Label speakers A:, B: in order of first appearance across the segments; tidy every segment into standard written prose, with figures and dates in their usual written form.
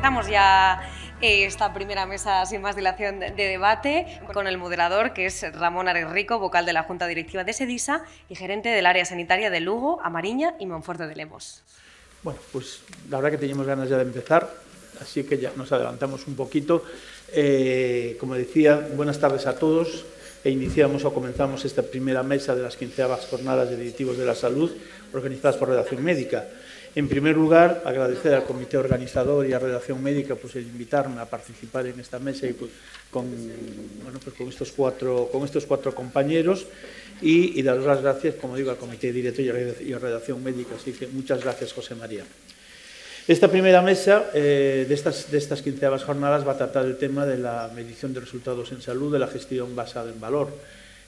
A: Comenzamos ya esta primera mesa sin más dilación de debate con el moderador, que es Ramón Ares Rico, vocal de la Junta Directiva de SEDISA y gerente del área sanitaria de Lugo, A Mariña y Monforte de Lemos.
B: Bueno, pues la verdad que teníamos ganas ya de empezar, así que ya nos adelantamos un poquito. Como decía, buenas tardes a todos. Iniciamos o comenzamos esta primera mesa de las 15ª jornadas de directivos de la salud organizadas por Redacción Médica. En primer lugar, agradecer al comité organizador y a Redacción Médica pues, el invitarme a participar en esta mesa y pues, con estos cuatro compañeros y dar las gracias, como digo, al comité director y a Redacción Médica. Así que muchas gracias, José María. Esta primera mesa de estas 15ª jornadas va a tratar el tema de la medición de resultados en salud, de la gestión basada en valor.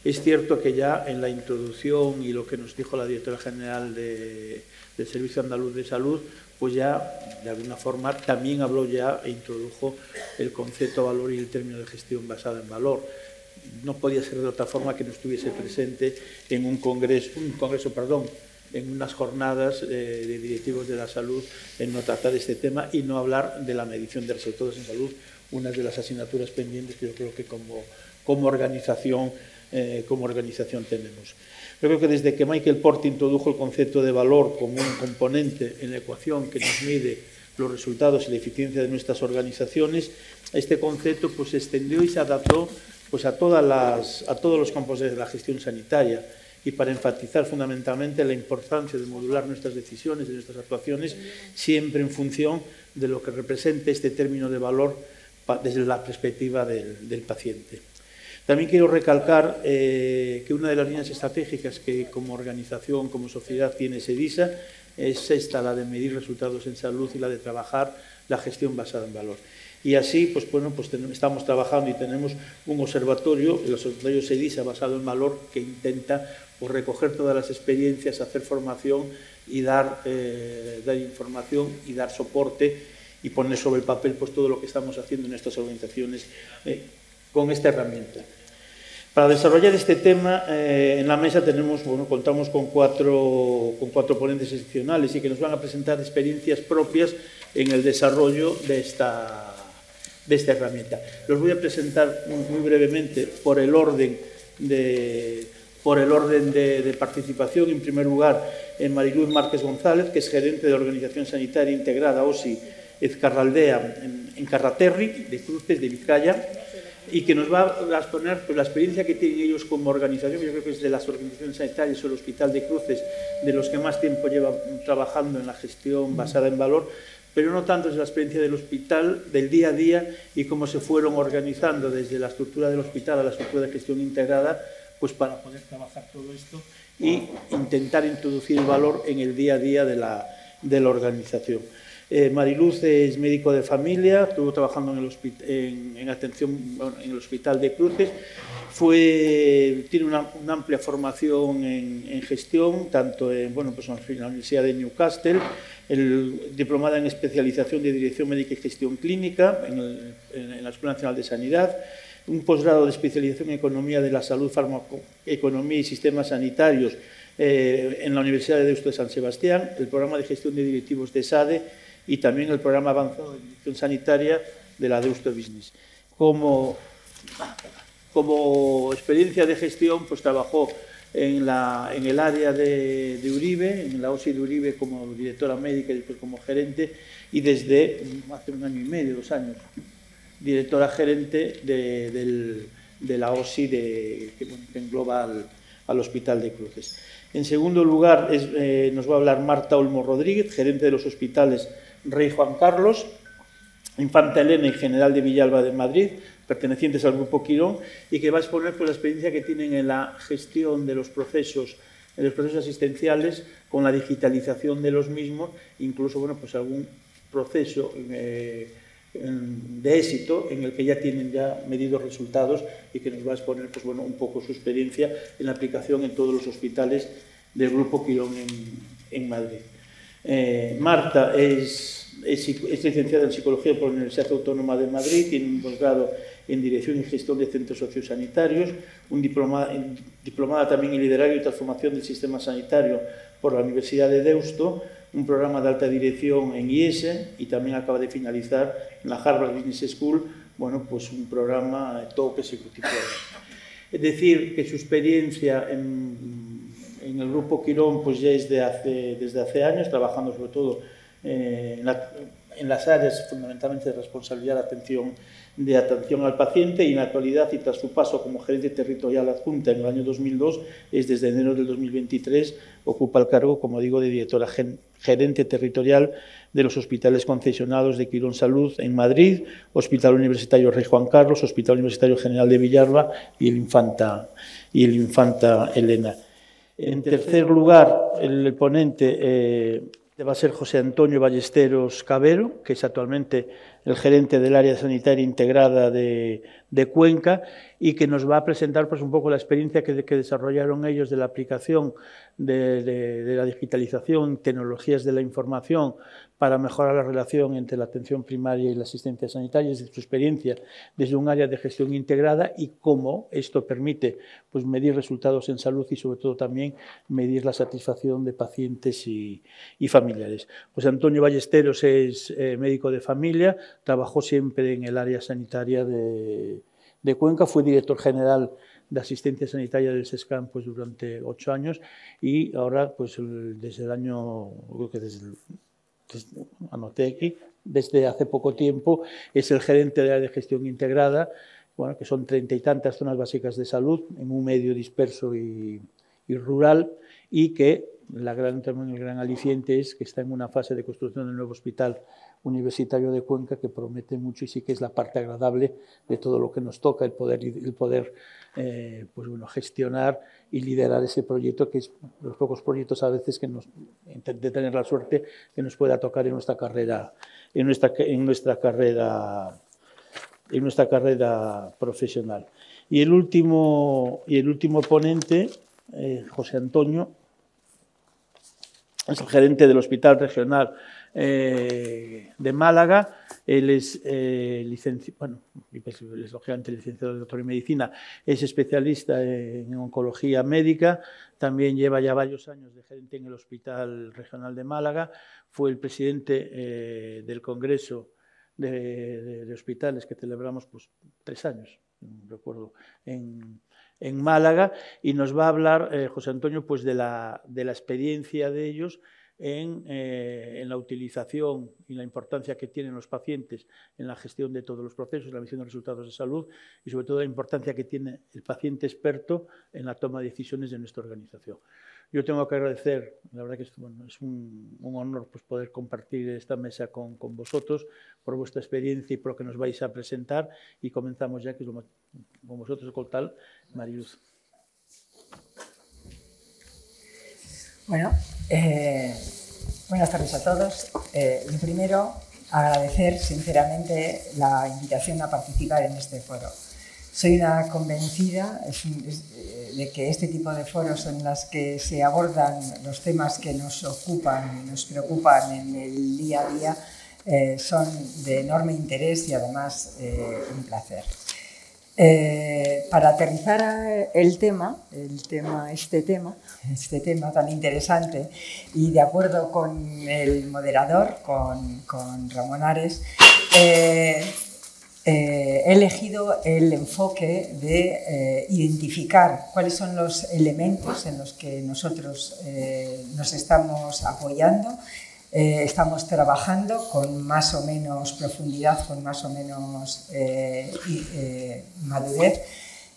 B: Es cierto que ya en la introducción y lo que nos dijo la directora general del Servicio Andaluz de Salud, pues ya de alguna forma también habló ya e introdujo el concepto valor y el término de gestión basada en valor. No podía ser de otra forma que no estuviese presente en en unas jornadas de directivos de la salud en no tratar este tema y no hablar de la medición de resultados en salud, una de las asignaturas pendientes que yo creo que como organización tenemos. Yo creo que desde que Michael Porter introdujo el concepto de valor como un componente en la ecuación que nos mide los resultados y la eficiencia de nuestras organizaciones, este concepto pues, se extendió y se adaptó pues, a todos los campos de la gestión sanitaria. Y para enfatizar fundamentalmente la importancia de modular nuestras decisiones y nuestras actuaciones siempre en función de lo que represente este término de valor desde la perspectiva del paciente. También quiero recalcar que una de las líneas estratégicas que como organización, como sociedad tiene SEDISA es esta, la de medir resultados en salud y la de trabajar la gestión basada en valor. Y así, pues estamos trabajando y tenemos un observatorio, el observatorio SEDISA basado en valor, que intenta pues, recoger todas las experiencias, hacer formación y dar información y dar soporte y poner sobre el papel pues, todo lo que estamos haciendo en estas organizaciones con esta herramienta. Para desarrollar este tema, en la mesa contamos con cuatro ponentes excepcionales y que nos van a presentar experiencias propias en el desarrollo de esta herramienta. Los voy a presentar muy brevemente por el orden de participación. En primer lugar, Mariluz Márquez González, que es gerente de la Organización Sanitaria Integrada OSI Ezcarraldea en Carraterri, de Cruces, de Vizcaya, y que nos va a exponer pues, la experiencia que tienen ellos como organización. Yo creo que es de las organizaciones sanitarias o el Hospital de Cruces de los que más tiempo lleva trabajando en la gestión basada en valor, pero no tanto es la experiencia del hospital, del día a día y cómo se fueron organizando desde la estructura del hospital a la estructura de gestión integrada, pues para poder trabajar todo esto y intentar introducir el valor en el día a día de la organización. Mariluz es médico de familia, estuvo trabajando en el Hospital de Cruces, tiene una amplia formación en gestión, tanto en la Universidad de Newcastle, diplomada en especialización de Dirección Médica y Gestión Clínica en la Escuela Nacional de Sanidad, un posgrado de especialización en Economía de la Salud, Farmacoeconomía y Sistemas Sanitarios en la Universidad de Deusto de San Sebastián, el programa de gestión de directivos de SADE y también el programa avanzado de dirección sanitaria de la Deusto Business. Como experiencia de gestión, pues trabajó en el área de Uribe, en la OSI de Uribe como directora médica y después como gerente, y desde hace 1 año y medio, 2 años, directora gerente de la OSI que engloba al Hospital de Cruces. En segundo lugar, nos va a hablar Marta Olmo Rodríguez, gerente de los hospitales Rey Juan Carlos, Infanta Elena y General de Villalba de Madrid, pertenecientes al Grupo Quirón, y que va a exponer pues, la experiencia que tienen en la gestión de los procesos asistenciales con la digitalización de los mismos, incluso pues, algún proceso de éxito en el que ya tienen medidos resultados y que nos va a exponer pues, un poco su experiencia en la aplicación en todos los hospitales del Grupo Quirón en Madrid. Marta es licenciada en Psicología por la Universidad Autónoma de Madrid, tiene un posgrado en Dirección y Gestión de Centros Sociosanitarios, diplomada también en Liderazgo y Transformación del Sistema Sanitario por la Universidad de Deusto, un programa de alta dirección en IESE y también acaba de finalizar en la Harvard Business School, bueno, pues un programa top ejecutivo. Es decir, que su experiencia en el Grupo Quirón pues ya es desde hace años, trabajando sobre todo en las áreas fundamentalmente de responsabilidad de atención al paciente, y en la actualidad, y tras su paso como gerente territorial adjunta en el año 2002, es desde enero del 2023, ocupa el cargo, como digo, de directora gerente territorial de los hospitales concesionados de Quirón Salud en Madrid, Hospital Universitario Rey Juan Carlos, Hospital Universitario General de Villalba y el Infanta Elena. En tercer lugar, el ponente va a ser José Antonio Ballesteros Cabero, que es actualmente el gerente del área sanitaria integrada de Cuenca, y que nos va a presentar pues, un poco la experiencia que desarrollaron ellos de la aplicación de la digitalización, tecnologías de la información para mejorar la relación entre la atención primaria y la asistencia sanitaria, desde su experiencia desde un área de gestión integrada y cómo esto permite pues, medir resultados en salud y sobre todo también medir la satisfacción de pacientes y familiares. José Antonio Ballesteros es médico de familia, trabajó siempre en el área sanitaria de Cuenca, fue director general de asistencia sanitaria del SESCAM pues, durante 8 años y ahora, pues, desde el año, creo que anoté aquí, desde hace poco tiempo, es el gerente de área de gestión integrada, bueno, que son 30 y tantas zonas básicas de salud en un medio disperso y rural, y que el gran aliciente es que está en una fase de construcción del nuevo hospital universitario de Cuenca que promete mucho y sí que es la parte agradable de todo lo que nos toca, el poder pues bueno, gestionar y liderar ese proyecto, que es los pocos proyectos a veces que de tener la suerte que nos pueda tocar en nuestra carrera, en nuestra carrera profesional. Y el último ponente, José Antonio, es el gerente del Hospital Regional de Málaga. Él es lógicamente licenciado de doctor en medicina, es especialista en oncología médica, también lleva ya varios años de gerente en el Hospital Regional de Málaga, fue el presidente del Congreso de Hospitales que celebramos pues, 3 años, recuerdo, en Málaga, y nos va a hablar José Antonio pues, de la experiencia de ellos en la utilización y la importancia que tienen los pacientes en la gestión de todos los procesos, en la medición de resultados de salud y sobre todo la importancia que tiene el paciente experto en la toma de decisiones de nuestra organización. Yo tengo que agradecer, la verdad que es un honor pues, poder compartir esta mesa con vosotros por vuestra experiencia y por lo que nos vais a presentar, y comenzamos ya, que es con vosotros, con tal, Mariluz.
C: Bueno, buenas tardes a todos. Lo primero, agradecer sinceramente la invitación a participar en este foro. Soy una convencida de que este tipo de foros en los que se abordan los temas que nos ocupan y nos preocupan en el día a día son de enorme interés y además un placer. Para aterrizar este tema tan interesante, y de acuerdo con el moderador, con Ramón Ares, he elegido el enfoque de identificar cuáles son los elementos en los que nosotros nos estamos apoyando. Estamos trabajando con más o menos profundidad, con más o menos madurez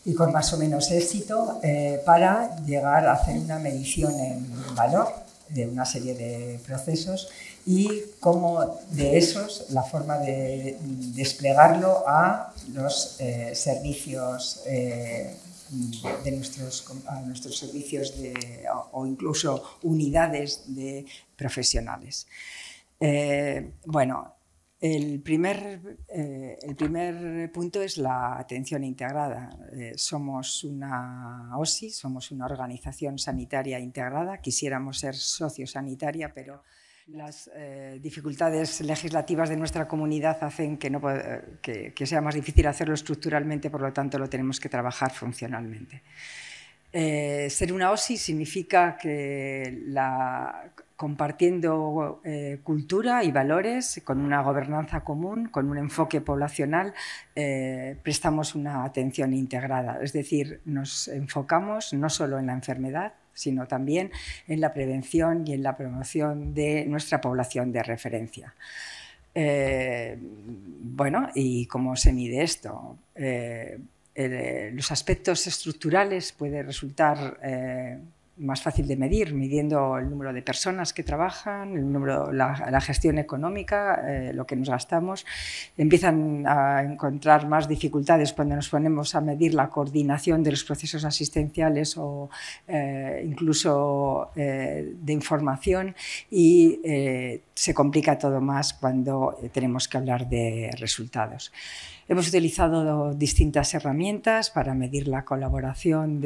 C: y con más o menos éxito para llegar a hacer una medición en valor de una serie de procesos y cómo de esos la forma de desplegarlo a los servicios de nuestros servicios o incluso unidades de profesionales. Bueno, el primer punto es la atención integrada. Somos una OSI, somos una organización sanitaria integrada. Quisiéramos ser sociosanitaria, pero las dificultades legislativas de nuestra comunidad hacen que sea más difícil hacerlo estructuralmente, por lo tanto lo tenemos que trabajar funcionalmente. Ser una OSI significa que compartiendo cultura y valores, con una gobernanza común, con un enfoque poblacional, prestamos una atención integrada. Es decir, nos enfocamos no solo en la enfermedad, sino también en la prevención y en la promoción de nuestra población de referencia. Bueno, ¿y cómo se mide esto? Los aspectos estructurales puede resultar más fácil de medir, midiendo el número de personas que trabajan, la gestión económica, lo que nos gastamos. Empiezan a encontrar más dificultades cuando nos ponemos a medir la coordinación de los procesos asistenciales o incluso de información, y se complica todo más cuando tenemos que hablar de resultados. Hemos utilizado distintas herramientas para medir la colaboración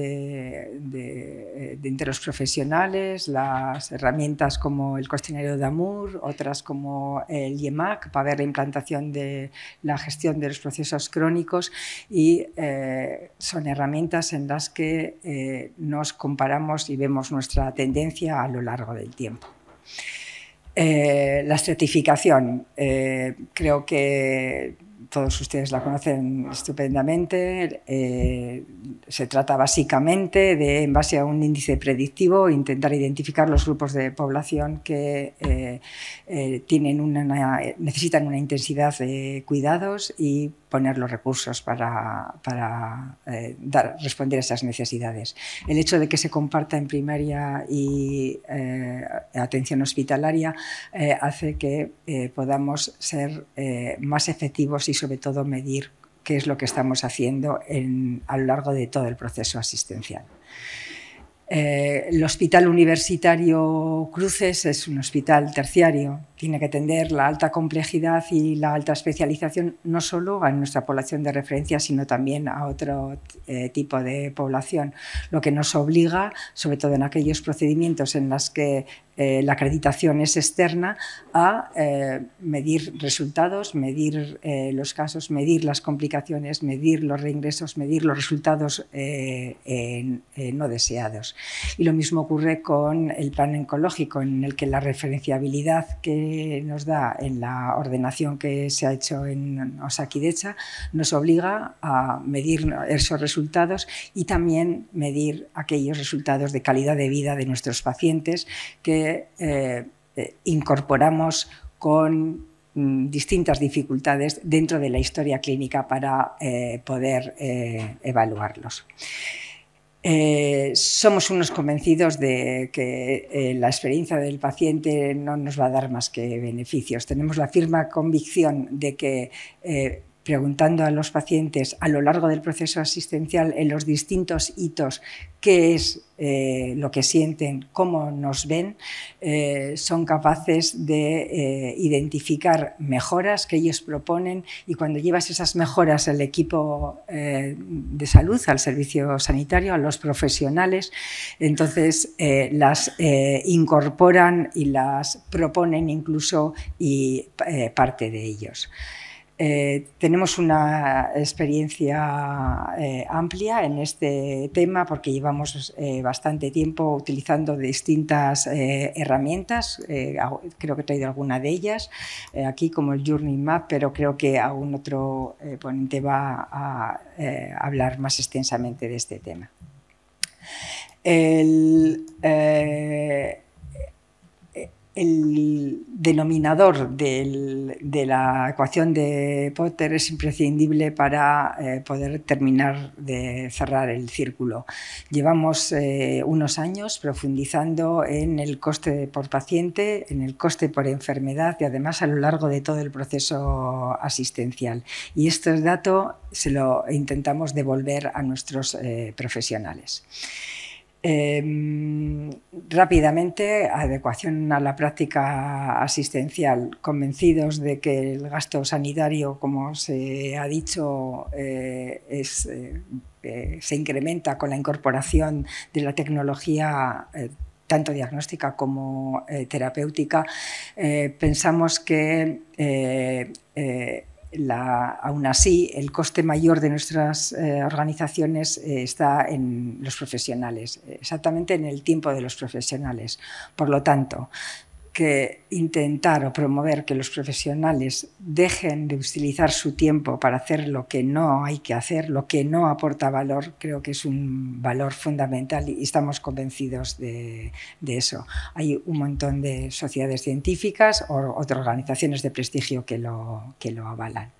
C: entre los profesionales, las herramientas como el cuestionario de Amour, otras como el IEMAC para ver la implantación de la gestión de los procesos crónicos, y son herramientas en las que nos comparamos y vemos nuestra tendencia a lo largo del tiempo. La estratificación, creo que todos ustedes la conocen estupendamente. Se trata básicamente de, en base a un índice predictivo, intentar identificar los grupos de población que necesitan una intensidad de cuidados y poner los recursos para responder a esas necesidades. El hecho de que se comparta en primaria y atención hospitalaria hace que podamos ser más efectivos y sobre todo medir qué es lo que estamos haciendo a lo largo de todo el proceso asistencial. El Hospital Universitario Cruces es un hospital terciario. Tiene que atender la alta complejidad y la alta especialización no solo a nuestra población de referencia, sino también a otro tipo de población, lo que nos obliga, sobre todo en aquellos procedimientos en los que la acreditación es externa, a medir resultados, medir los casos, medir las complicaciones, medir los reingresos, medir los resultados no deseados. Y lo mismo ocurre con el plan oncológico, en el que la referenciabilidad que nos da en la ordenación que se ha hecho en Osakidetza nos obliga a medir esos resultados y también medir aquellos resultados de calidad de vida de nuestros pacientes que incorporamos con distintas dificultades dentro de la historia clínica para poder evaluarlos. Somos unos convencidos de que la experiencia del paciente no nos va a dar más que beneficios. Tenemos la firme convicción de que preguntando a los pacientes a lo largo del proceso asistencial, en los distintos hitos, qué es lo que sienten, cómo nos ven, son capaces de identificar mejoras que ellos proponen, y cuando llevas esas mejoras al equipo de salud, al servicio sanitario, a los profesionales, entonces las incorporan y las proponen incluso, y parte de ellos. Tenemos una experiencia amplia en este tema porque llevamos bastante tiempo utilizando distintas herramientas. Creo que he traído alguna de ellas aquí, como el Journey Map, pero creo que algún otro ponente va a hablar más extensamente de este tema. El denominador de la ecuación de Potter es imprescindible para poder terminar de cerrar el círculo. Llevamos unos años profundizando en el coste por paciente, en el coste por enfermedad y además a lo largo de todo el proceso asistencial. Y este dato se lo intentamos devolver a nuestros profesionales. Rápidamente, adecuación a la práctica asistencial, convencidos de que el gasto sanitario, como se ha dicho, se incrementa con la incorporación de la tecnología tanto diagnóstica como terapéutica. Pensamos que aún así, el coste mayor de nuestras organizaciones está en los profesionales, exactamente en el tiempo de los profesionales. Por lo tanto, que intentar o promover que los profesionales dejen de utilizar su tiempo para hacer lo que no hay que hacer, lo que no aporta valor, creo que es un valor fundamental y estamos convencidos de eso. Hay un montón de sociedades científicas o otras organizaciones de prestigio que lo avalan.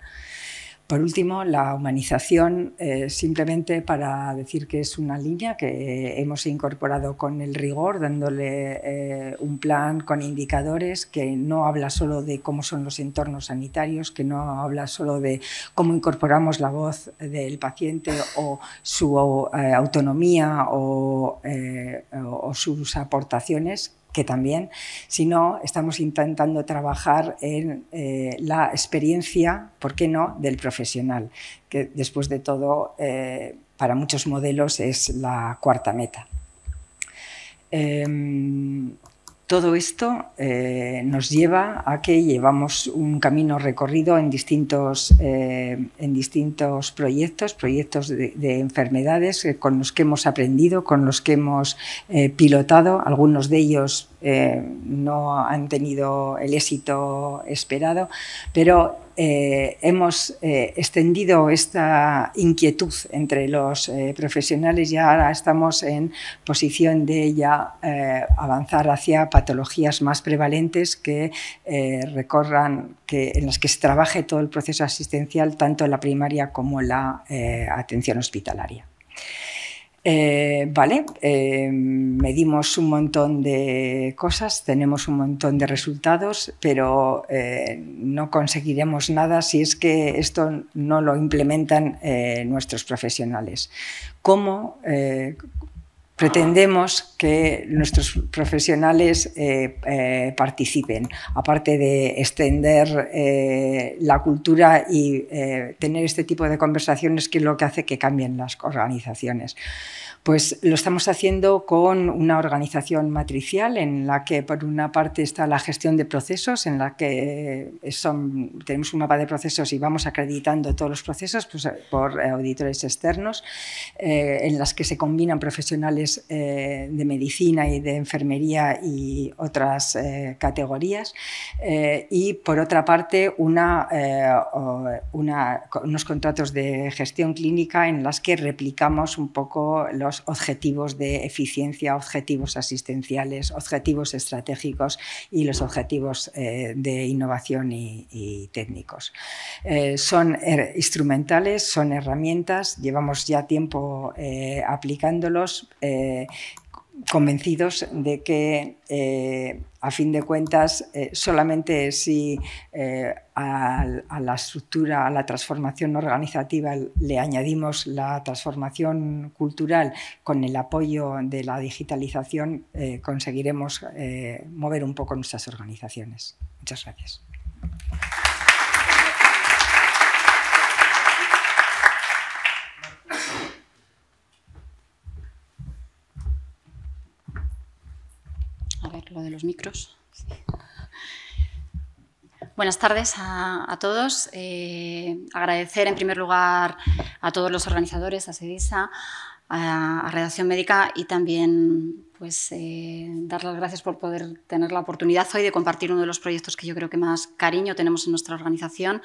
C: Por último, la humanización, simplemente para decir que es una línea que hemos incorporado con el rigor, dándole un plan con indicadores que no habla solo de cómo son los entornos sanitarios, que no habla solo de cómo incorporamos la voz del paciente o su autonomía o sus aportaciones, que también, sino estamos intentando trabajar en la experiencia, ¿por qué no?, del profesional, que después de todo, para muchos modelos es la cuarta meta. Todo esto nos lleva a que llevamos un camino recorrido en distintos proyectos de enfermedades con los que hemos aprendido, con los que hemos pilotado. Algunos de ellos no han tenido el éxito esperado, pero hemos extendido esta inquietud entre los profesionales y ahora estamos en posición de ya avanzar hacia patologías más prevalentes que en las que se trabaje todo el proceso asistencial, tanto en la primaria como en la atención hospitalaria. Medimos un montón de cosas, tenemos un montón de resultados, pero no conseguiremos nada si es que esto no lo implementan nuestros profesionales. ¿Cómo pretendemos que nuestros profesionales participen, aparte de extender la cultura y tener este tipo de conversaciones, que es lo que hace que cambien las organizaciones? Pues lo estamos haciendo con una organización matricial en la que por una parte está la gestión de procesos, en la que tenemos un mapa de procesos y vamos acreditando todos los procesos pues, por auditores externos, en las que se combinan profesionales de medicina y de enfermería y otras categorías, y por otra parte unos contratos de gestión clínica en las que replicamos un poco los objetivos de eficiencia, objetivos asistenciales, objetivos estratégicos y los objetivos de innovación y técnicos. Son instrumentales, son herramientas, llevamos ya tiempo aplicándolos, convencidos de que, a fin de cuentas, solamente si a la estructura, a la transformación organizativa le añadimos la transformación cultural con el apoyo de la digitalización, conseguiremos mover un poco nuestras organizaciones. Muchas gracias.
D: A ver, lo de los micros. Sí. Buenas tardes a todos. Agradecer en primer lugar a todos los organizadores, a SEDISA, a Redacción Médica y también pues, dar las gracias por poder tener la oportunidad hoy de compartir uno de los proyectos que yo creo que más cariño tenemos en nuestra organización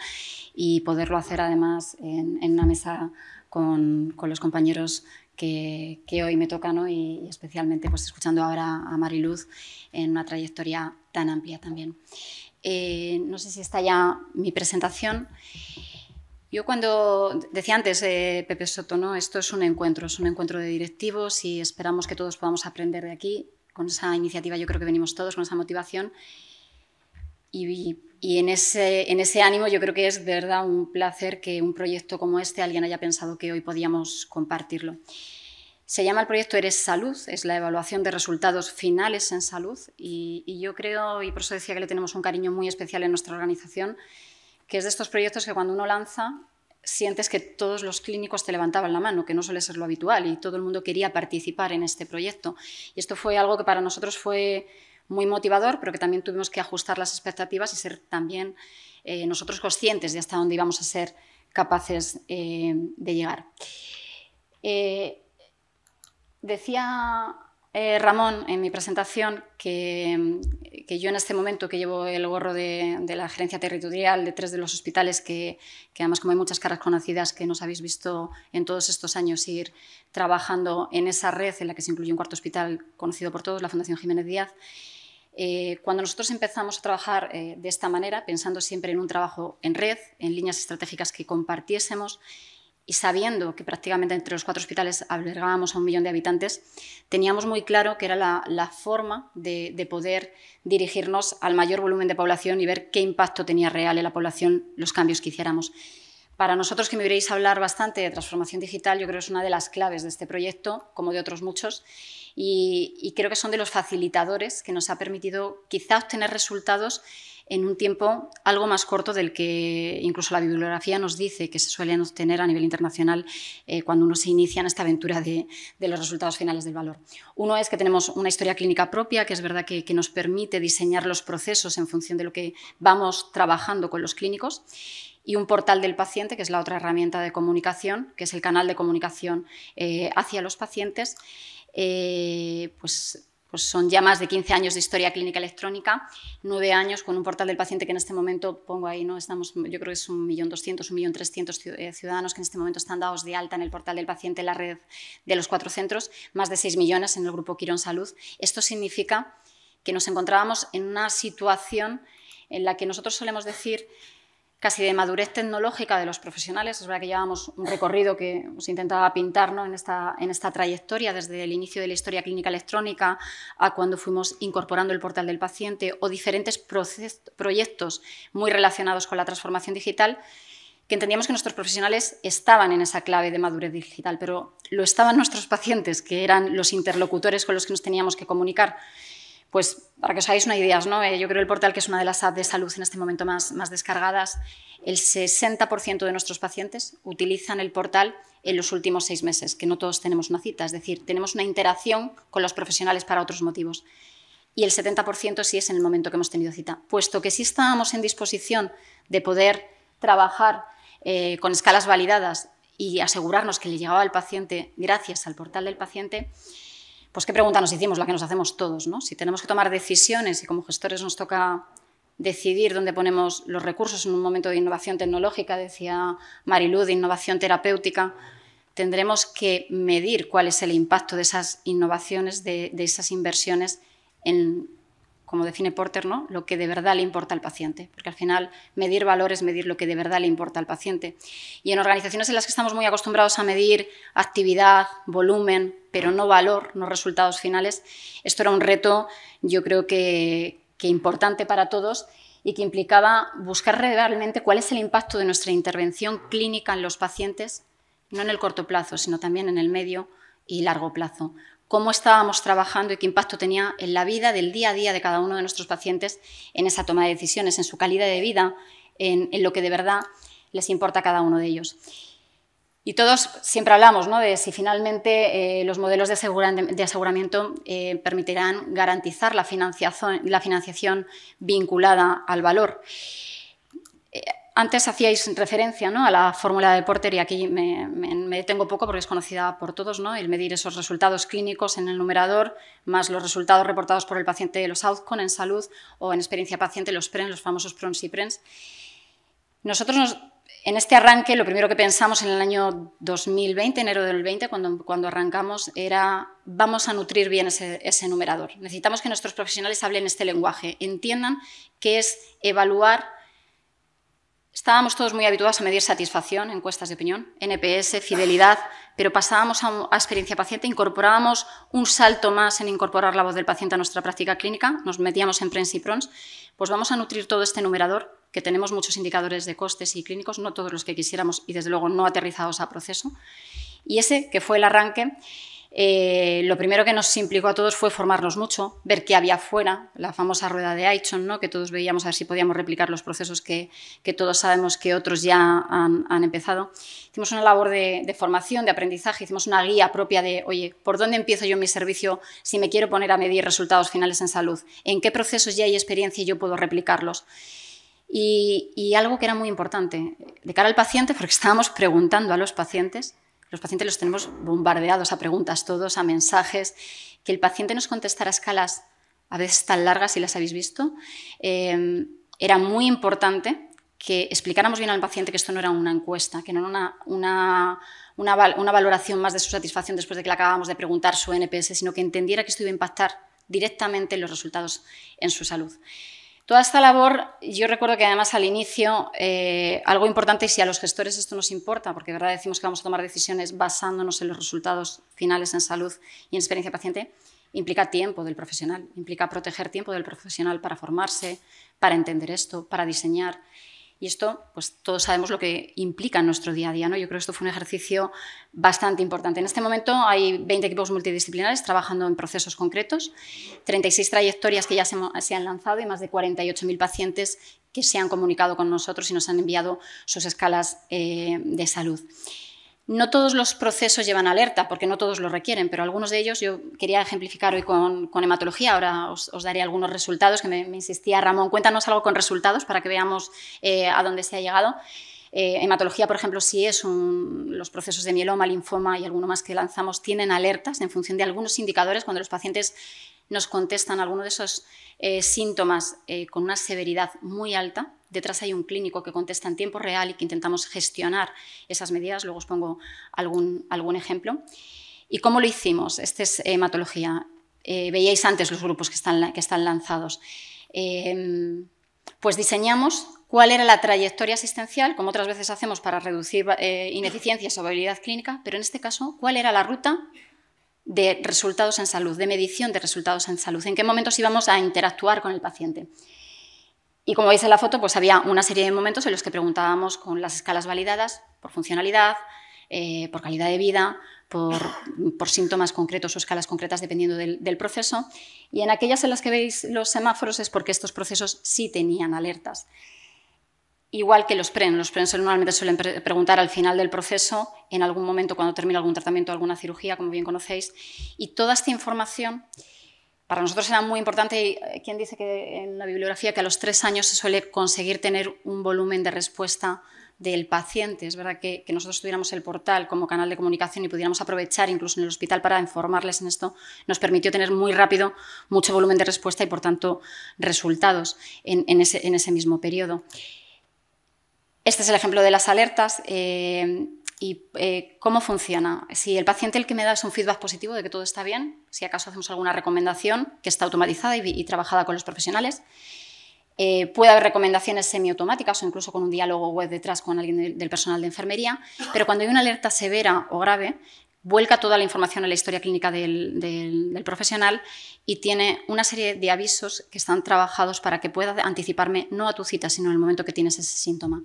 D: y poderlo hacer además en una mesa con los compañeros que hoy me toca, ¿no? Y especialmente pues, escuchando ahora a Mariluz en una trayectoria tan amplia también. No sé si está ya mi presentación. Yo cuando decía antes, Pepe Soto, ¿no? Esto es un encuentro de directivos y esperamos que todos podamos aprender de aquí. Con esa iniciativa yo creo que venimos todos, con esa motivación. Y en ese ánimo yo creo que es de verdad un placer que un proyecto como este alguien haya pensado que hoy podíamos compartirlo. Se llama el proyecto Eres Salud, es la evaluación de resultados finales en salud y yo creo, y por eso decía que le tenemos un cariño muy especial en nuestra organización, que es de estos proyectos que cuando uno lanza sientes que todos los clínicos te levantaban la mano, que no suele ser lo habitual y todo el mundo quería participar en este proyecto. Y esto fue algo que para nosotros fue muy motivador, pero que también tuvimos que ajustar las expectativas y ser también nosotros conscientes de hasta dónde íbamos a ser capaces de llegar. Decía Ramón, en mi presentación, que yo en este momento que llevo el gorro de la gerencia territorial de 3 de los hospitales, que además como hay muchas caras conocidas que nos habéis visto en todos estos años ir trabajando en esa red en la que se incluye un 4º hospital conocido por todos, la Fundación Jiménez Díaz, cuando nosotros empezamos a trabajar de esta manera, pensando siempre en un trabajo en red, en líneas estratégicas que compartiésemos, y sabiendo que prácticamente entre los 4 hospitales albergábamos a 1 millón de habitantes, teníamos muy claro que era la forma de poder dirigirnos al mayor volumen de población y ver qué impacto tenía real en la población los cambios que hiciéramos. Para nosotros, que me oiréis hablar bastante de transformación digital, yo creo que es una de las claves de este proyecto, como de otros muchos, y creo que son de los facilitadores que nos ha permitido quizá obtener resultados en un tiempo algo más corto del que incluso la bibliografía nos dice que se suelen obtener a nivel internacional cuando uno se inicia en esta aventura de los resultados finales del valor. Uno es que tenemos una historia clínica propia, que es verdad que nos permite diseñar los procesos en función de lo que vamos trabajando con los clínicos, y un portal del paciente, que es la otra herramienta de comunicación, que es el canal de comunicación hacia los pacientes. Pues son ya más de 15 años de historia clínica electrónica, 9 años con un portal del paciente que en este momento, pongo ahí, ¿no? Estamos, yo creo que es 1.200.000, 1.300.000 ciudadanos que en este momento están dados de alta en el portal del paciente en la red de los 4 centros, más de 6 millones en el grupo Quirón Salud. Esto significa que nos encontrábamos en una situación en la que nosotros solemos decir casi de madurez tecnológica de los profesionales. Es verdad que llevamos un recorrido que os intentaba pintar, ¿no? en esta trayectoria, desde el inicio de la historia clínica electrónica a cuando fuimos incorporando el portal del paciente o diferentes proyectos muy relacionados con la transformación digital, que entendíamos que nuestros profesionales estaban en esa clave de madurez digital, pero lo estaban nuestros pacientes, que eran los interlocutores con los que nos teníamos que comunicar. Pues para que os hagáis una idea, ¿no? Yo creo que el portal, que es una de las apps de salud en este momento más descargadas, el 60% de nuestros pacientes utilizan el portal en los últimos 6 meses, que no todos tenemos una cita, es decir, tenemos una interacción con los profesionales para otros motivos. Y el 70% sí es en el momento que hemos tenido cita, puesto que sí estábamos en disposición de poder trabajar con escalas validadas y asegurarnos que le llegaba al paciente gracias al portal del paciente. Pues qué pregunta nos hicimos, la que nos hacemos todos, ¿no? Si tenemos que tomar decisiones y como gestores nos toca decidir dónde ponemos los recursos en un momento de innovación tecnológica, decía Marilú, de innovación terapéutica, tendremos que medir cuál es el impacto de esas innovaciones, de esas inversiones en, como define Porter, ¿no? Lo que de verdad le importa al paciente, porque al final medir valor es medir lo que de verdad le importa al paciente. Y en organizaciones en las que estamos muy acostumbrados a medir actividad, volumen, pero no valor, no resultados finales, esto era un reto, yo creo que importante para todos y que implicaba buscar realmente cuál es el impacto de nuestra intervención clínica en los pacientes, no en el corto plazo, sino también en el medio y largo plazo. Cómo estábamos trabajando y qué impacto tenía en la vida del día a día de cada uno de nuestros pacientes, en esa toma de decisiones, en su calidad de vida, en lo que de verdad les importa a cada uno de ellos. Y todos siempre hablamos, ¿no?, de si finalmente los modelos de aseguramiento permitirán garantizar la financiación vinculada al valor. Antes hacíais referencia, ¿no?, a la fórmula de Porter, y aquí me detengo poco porque es conocida por todos, ¿no?, el medir esos resultados clínicos en el numerador más los resultados reportados por el paciente, los outcomes en salud o en experiencia paciente, los PRENS, los famosos PRONS y PRENS. Nosotros en este arranque, lo primero que pensamos en el año 2020, enero del 20, cuando arrancamos, era vamos a nutrir bien ese numerador. Necesitamos que nuestros profesionales hablen este lenguaje, entiendan qué es evaluar. Estábamos todos muy habituados a medir satisfacción, encuestas de opinión, NPS, fidelidad, pero pasábamos a experiencia paciente, incorporábamos un salto más en incorporar la voz del paciente a nuestra práctica clínica, nos metíamos en PRENS y PRONS, pues vamos a nutrir todo este numerador, que tenemos muchos indicadores de costes y clínicos, no todos los que quisiéramos y desde luego no aterrizados a proceso. Y ese, que fue el arranque, lo primero que nos implicó a todos fue formarnos mucho, ver qué había fuera, la famosa rueda de Aichon, ¿no?, que todos veíamos a ver si podíamos replicar los procesos que todos sabemos que otros ya han empezado. Hicimos una labor de formación, de aprendizaje, hicimos una guía propia de, oye, ¿por dónde empiezo yo mi servicio si me quiero poner a medir resultados finales en salud? ¿En qué procesos ya hay experiencia y yo puedo replicarlos? Y algo que era muy importante, de cara al paciente, porque estábamos preguntando a los pacientes Los pacientes los tenemos bombardeados a preguntas todos, a mensajes. Que el paciente nos contestara a escalas a veces tan largas, si las habéis visto, era muy importante que explicáramos bien al paciente que esto no era una encuesta, que no era una valoración más de su satisfacción después de que le acabábamos de preguntar su NPS, sino que entendiera que esto iba a impactar directamente en los resultados en su salud. Toda esta labor, yo recuerdo que además al inicio, algo importante, y si a los gestores esto nos importa, porque de verdad decimos que vamos a tomar decisiones basándonos en los resultados finales en salud y en experiencia paciente, implica tiempo del profesional, implica proteger tiempo del profesional para formarse, para entender esto, para diseñar. Y esto, pues todos sabemos lo que implica en nuestro día a día, ¿no? Yo creo que esto fue un ejercicio bastante importante. En este momento hay 20 equipos multidisciplinares trabajando en procesos concretos, 36 trayectorias que ya se han lanzado y más de 48.000 pacientes que se han comunicado con nosotros y nos han enviado sus escalas de salud. No todos los procesos llevan alerta, porque no todos lo requieren, pero algunos de ellos yo quería ejemplificar hoy con hematología. Ahora os daré algunos resultados, que me insistía Ramón. Cuéntanos algo con resultados para que veamos a dónde se ha llegado. Hematología, por ejemplo, sí es los procesos de mieloma, linfoma y alguno más que lanzamos tienen alertas en función de algunos indicadores. Cuando los pacientes nos contestan alguno de esos síntomas con una severidad muy alta, detrás hay un clínico que contesta en tiempo real y que intentamos gestionar esas medidas. Luego os pongo algún ejemplo. ¿Y cómo lo hicimos? Esta es hematología. Veíais antes los grupos que están lanzados. Pues diseñamos cuál era la trayectoria asistencial, como otras veces hacemos para reducir ineficiencias o habilidad clínica, pero en este caso, cuál era la ruta de resultados en salud, de medición de resultados en salud, en qué momentos íbamos a interactuar con el paciente. Y como veis en la foto, pues había una serie de momentos en los que preguntábamos con las escalas validadas por funcionalidad, por calidad de vida, por síntomas concretos o escalas concretas dependiendo del proceso. Y en aquellas en las que veis los semáforos es porque estos procesos sí tenían alertas. Igual que los PREN normalmente suelen preguntar al final del proceso, en algún momento cuando termina algún tratamiento o alguna cirugía, como bien conocéis, y toda esta información para nosotros era muy importante. Quien dice que en la bibliografía que a los 3 años se suele conseguir tener un volumen de respuesta del paciente. Es verdad que nosotros tuviéramos el portal como canal de comunicación y pudiéramos aprovechar incluso en el hospital para informarles en esto, nos permitió tener muy rápido mucho volumen de respuesta y, por tanto, resultados en ese mismo periodo. Este es el ejemplo de las alertas y cómo funciona. Si el paciente el que me da es un feedback positivo de que todo está bien, si acaso hacemos alguna recomendación que está automatizada y trabajada con los profesionales, puede haber recomendaciones semiautomáticas o incluso con un diálogo web detrás con alguien del personal de enfermería, pero cuando hay una alerta severa o grave, vuelca toda la información a la historia clínica del profesional y tiene una serie de avisos que están trabajados para que pueda anticiparme no a tu cita, sino en el momento que tienes ese síntoma.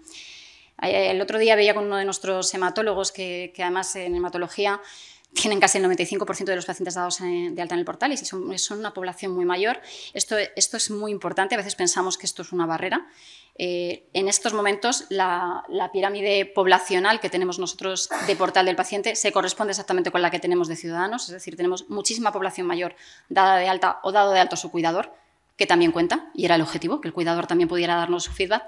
D: El otro día veía con uno de nuestros hematólogos que además en hematología tienen casi el 95% de los pacientes dados de alta en el portal y son una población muy mayor. Esto es muy importante, a veces pensamos que esto es una barrera. En estos momentos la pirámide poblacional que tenemos nosotros de portal del paciente se corresponde exactamente con la que tenemos de ciudadanos, es decir, tenemos muchísima población mayor dada de alta o dado de alta su cuidador, que también cuenta, y era el objetivo, que el cuidador también pudiera darnos su feedback.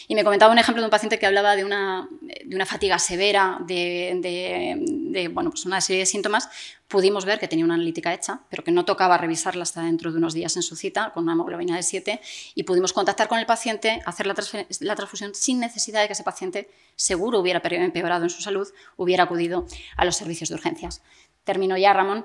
D: Y me comentaba un ejemplo de un paciente que hablaba de una fatiga severa, bueno, pues una serie de síntomas. Pudimos ver que tenía una analítica hecha, pero que no tocaba revisarla hasta dentro de unos días en su cita, con una hemoglobina de 7, y pudimos contactar con el paciente, hacer la transfusión sin necesidad de que ese paciente seguro hubiera empeorado en su salud, hubiera acudido a los servicios de urgencias. Termino ya, Ramón.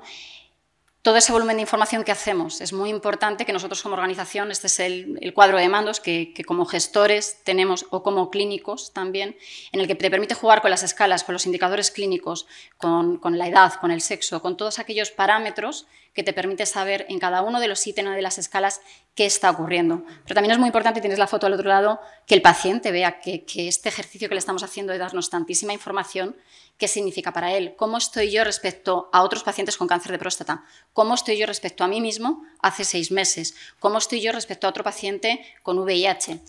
D: Todo ese volumen de información que hacemos es muy importante que nosotros como organización, este es el cuadro de mandos que como gestores tenemos o como clínicos también, en el que te permite jugar con las escalas, con los indicadores clínicos, con la edad, con el sexo, con todos aquellos parámetros que te permite saber en cada uno de los ítems de las escalas qué está ocurriendo. Pero también es muy importante, tienes la foto al otro lado, que el paciente vea que este ejercicio que le estamos haciendo de darnos tantísima información, ¿qué significa para él? ¿Cómo estoy yo respecto a otros pacientes con cáncer de próstata? ¿Cómo estoy yo respecto a mí mismo hace 6 meses? ¿Cómo estoy yo respecto a otro paciente con VIH?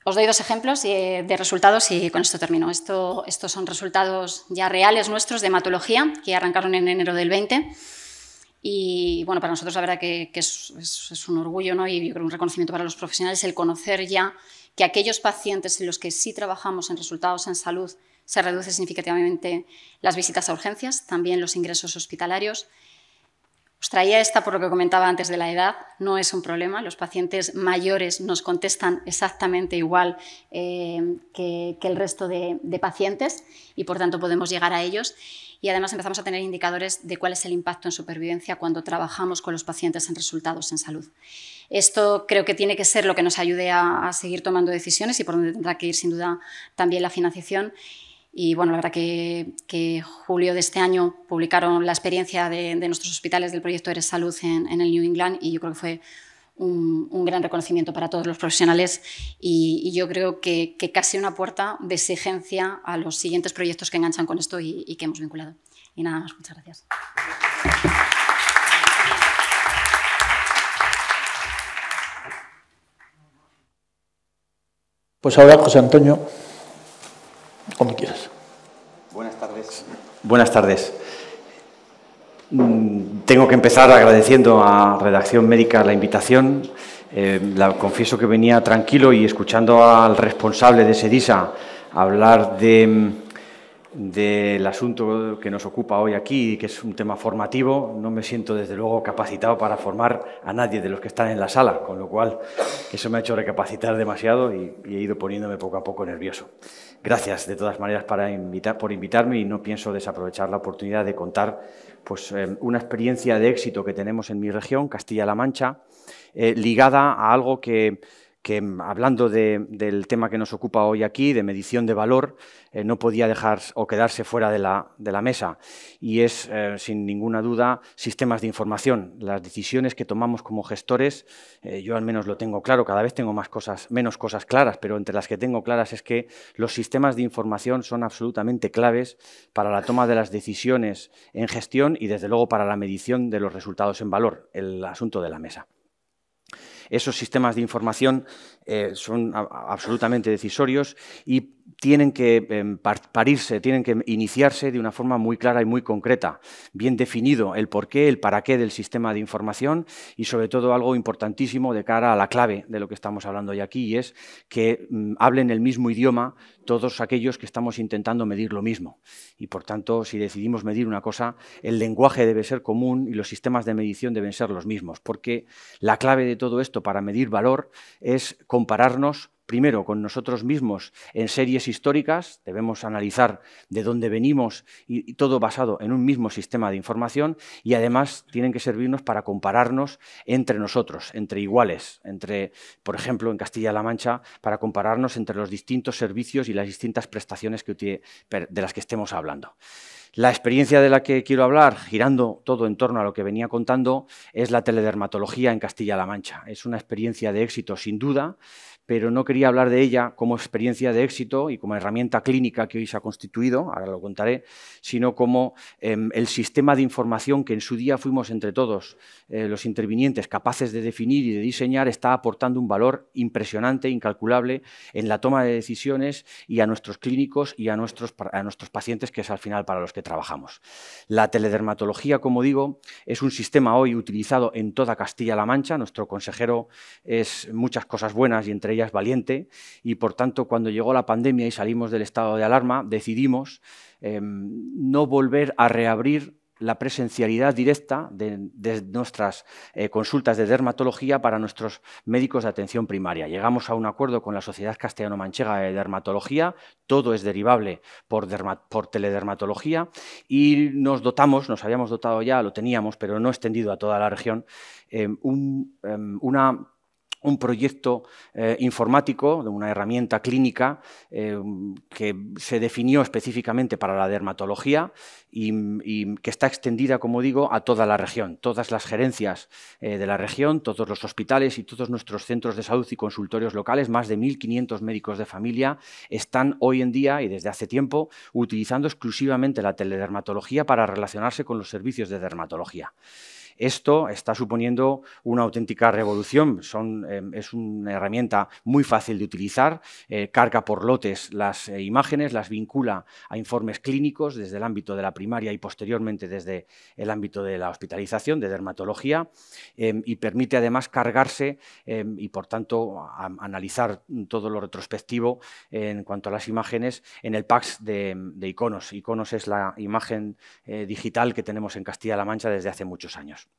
D: Os doy 2 ejemplos de resultados y con esto termino. Estos son resultados ya reales nuestros de hematología que arrancaron en enero del 20. Y bueno, para nosotros la verdad que es un orgullo, ¿no? Y yo creo un reconocimiento para los profesionales el conocer ya que aquellos pacientes en los que sí trabajamos en resultados en salud Se reducen significativamente las visitas a urgencias, también los ingresos hospitalarios. Os traía esta por lo que comentaba antes de la edad, no es un problema, los pacientes mayores nos contestan exactamente igual que el resto de pacientes y por tanto podemos llegar a ellos y además empezamos a tener indicadores de cuál es el impacto en supervivencia cuando trabajamos con los pacientes en resultados en salud. Esto creo que tiene que ser lo que nos ayude a seguir tomando decisiones y por donde tendrá que ir sin duda también la financiación. Y bueno, la verdad que julio de este año publicaron la experiencia de nuestros hospitales del proyecto Eres Salud en el New England y yo creo que fue un gran reconocimiento para todos los profesionales y yo creo que casi una puerta de exigencia a los siguientes proyectos que enganchan con esto y que hemos vinculado. Y nada más, muchas gracias.
B: Pues ahora, José Antonio, como quieras.
E: Buenas tardes. Buenas tardes. Tengo que empezar agradeciendo a Redacción Médica la invitación. Confieso que venía tranquilo y escuchando al responsable de SEDISA hablar del asunto que nos ocupa hoy aquí, que es un tema formativo, no me siento desde luego capacitado para formar a nadie de los que están en la sala, con lo cual eso me ha hecho recapacitar demasiado y he ido poniéndome poco a poco nervioso. Gracias, de todas maneras, por invitarme y no pienso desaprovechar la oportunidad de contar pues, una experiencia de éxito que tenemos en mi región, Castilla-La Mancha, ligada a algo que hablando del tema que nos ocupa hoy aquí, de medición de valor, no podía dejar o quedarse fuera de la mesa. Y es, sin ninguna duda, sistemas de información. Las decisiones que tomamos como gestores, yo al menos lo tengo claro, cada vez tengo menos cosas claras, pero entre las que tengo claras es que los sistemas de información son absolutamente claves para la toma de las decisiones en gestión y, desde luego, para la medición de los resultados en valor, el asunto de la mesa. Esos sistemas de información son absolutamente decisorios y tienen que parirse, tienen que iniciarse de una forma muy clara y muy concreta, bien definido el porqué, el para qué del sistema de información y, sobre todo, algo importantísimo de cara a la clave de lo que estamos hablando hoy aquí, y es que hablen el mismo idioma todos aquellos que estamos intentando medir lo mismo. Y, por tanto, si decidimos medir una cosa, el lenguaje debe ser común y los sistemas de medición deben ser los mismos, porque la clave de todo esto para medir valor es compararnos primero con nosotros mismos en series históricas, debemos analizar de dónde venimos y todo basado en un mismo sistema de información y además tienen que servirnos para compararnos entre nosotros, entre iguales, por ejemplo, en Castilla-La Mancha, para compararnos entre los distintos servicios y las distintas prestaciones de las que estemos hablando. La experiencia de la que quiero hablar, girando todo en torno a lo que venía contando, es la teledermatología en Castilla-La Mancha. Es una experiencia de éxito, sin duda, pero no quería hablar de ella como experiencia de éxito y como herramienta clínica que hoy se ha constituido, ahora lo contaré, sino como el sistema de información que en su día fuimos entre todos los intervinientes capaces de definir y de diseñar, está aportando un valor impresionante, incalculable en la toma de decisiones y a nuestros clínicos y a nuestros pacientes, que es al final para los que trabajamos. La teledermatología, como digo, es un sistema hoy utilizado en toda Castilla-La Mancha. Nuestro consejero es muchas cosas buenas y entre ellas valiente y, por tanto, cuando llegó la pandemia y salimos del estado de alarma, decidimos no volver a reabrir la presencialidad directa de nuestras consultas de dermatología para nuestros médicos de atención primaria. Llegamos a un acuerdo con la Sociedad Castellano-Manchega de Dermatología, todo es derivable por teledermatología y nos habíamos dotado ya, lo teníamos, pero no extendido a toda la región, un proyecto informático, de una herramienta clínica que se definió específicamente para la dermatología y que está extendida, como digo, a toda la región. Todas las gerencias de la región, todos los hospitales y todos nuestros centros de salud y consultorios locales, más de 1.500 médicos de familia, están hoy en día y desde hace tiempo utilizando exclusivamente la teledermatología para relacionarse con los servicios de dermatología. Esto está suponiendo una auténtica revolución. Es una herramienta muy fácil de utilizar, carga por lotes las imágenes, las vincula a informes clínicos desde el ámbito de la primaria y posteriormente desde el ámbito de la hospitalización, de dermatología, y permite además cargarse y, por tanto, analizar todo lo retrospectivo en cuanto a las imágenes en el PACS de Iconos. Iconos es la imagen digital que tenemos en Castilla-La Mancha desde hace muchos años.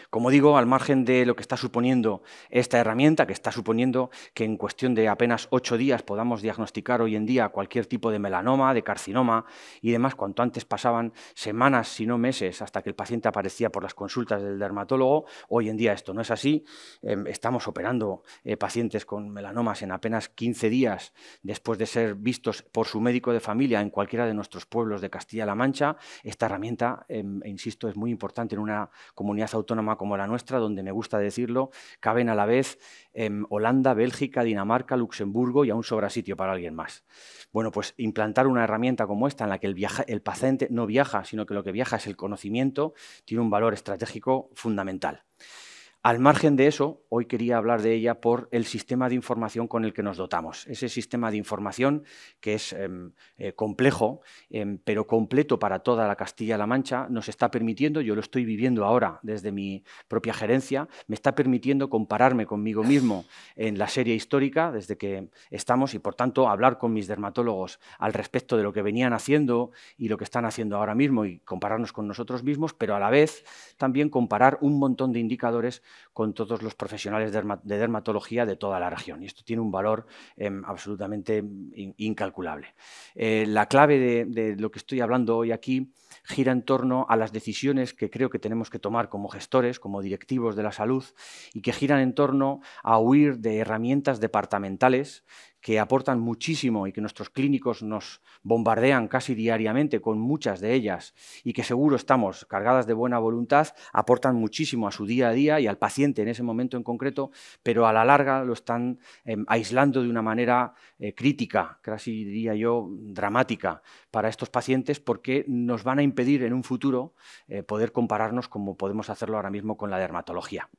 E: Como digo, al margen de lo que está suponiendo esta herramienta, que está suponiendo que en cuestión de apenas 8 días podamos diagnosticar hoy en día cualquier tipo de melanoma, de carcinoma y demás, cuanto antes pasaban semanas, si no meses, hasta que el paciente aparecía por las consultas del dermatólogo, hoy en día esto no es así. Estamos operando pacientes con melanomas en apenas 15 días después de ser vistos por su médico de familia en cualquiera de nuestros pueblos de Castilla-La Mancha. Esta herramienta, insisto, es muy importante en una comunidad autónoma como la nuestra, donde, me gusta decirlo, caben a la vez Holanda, Bélgica, Dinamarca, Luxemburgo y aún sobra sitio para alguien más. Bueno, pues implantar una herramienta como esta, en la que el paciente no viaja, sino que lo que viaja es el conocimiento, tiene un valor estratégico fundamental. Al margen de eso, hoy quería hablar de ella por el sistema de información con el que nos dotamos. Ese sistema de información que es complejo, pero completo para toda la Castilla-La Mancha, nos está permitiendo, yo lo estoy viviendo ahora desde mi propia gerencia, me está permitiendo compararme conmigo mismo en la serie histórica desde que estamos y, por tanto, hablar con mis dermatólogos al respecto de lo que venían haciendo y lo que están haciendo ahora mismo y compararnos con nosotros mismos, pero a la vez también comparar un montón de indicadores con todos los profesionales de dermatología de toda la región. Y esto tiene un valor absolutamente incalculable. La clave de lo que estoy hablando hoy aquí gira en torno a las decisiones que creo que tenemos que tomar como gestores, como directivos de la salud, y que giran en torno a huir de herramientas departamentales que aportan muchísimo y que nuestros clínicos nos bombardean casi diariamente con muchas de ellas y que seguro estamos cargadas de buena voluntad, aportan muchísimo a su día a día y al paciente en ese momento en concreto, pero a la larga lo están aislando de una manera crítica, casi diría yo dramática, para estos pacientes, porque nos van a impedir en un futuro poder compararnos como podemos hacerlo ahora mismo con la dermatología.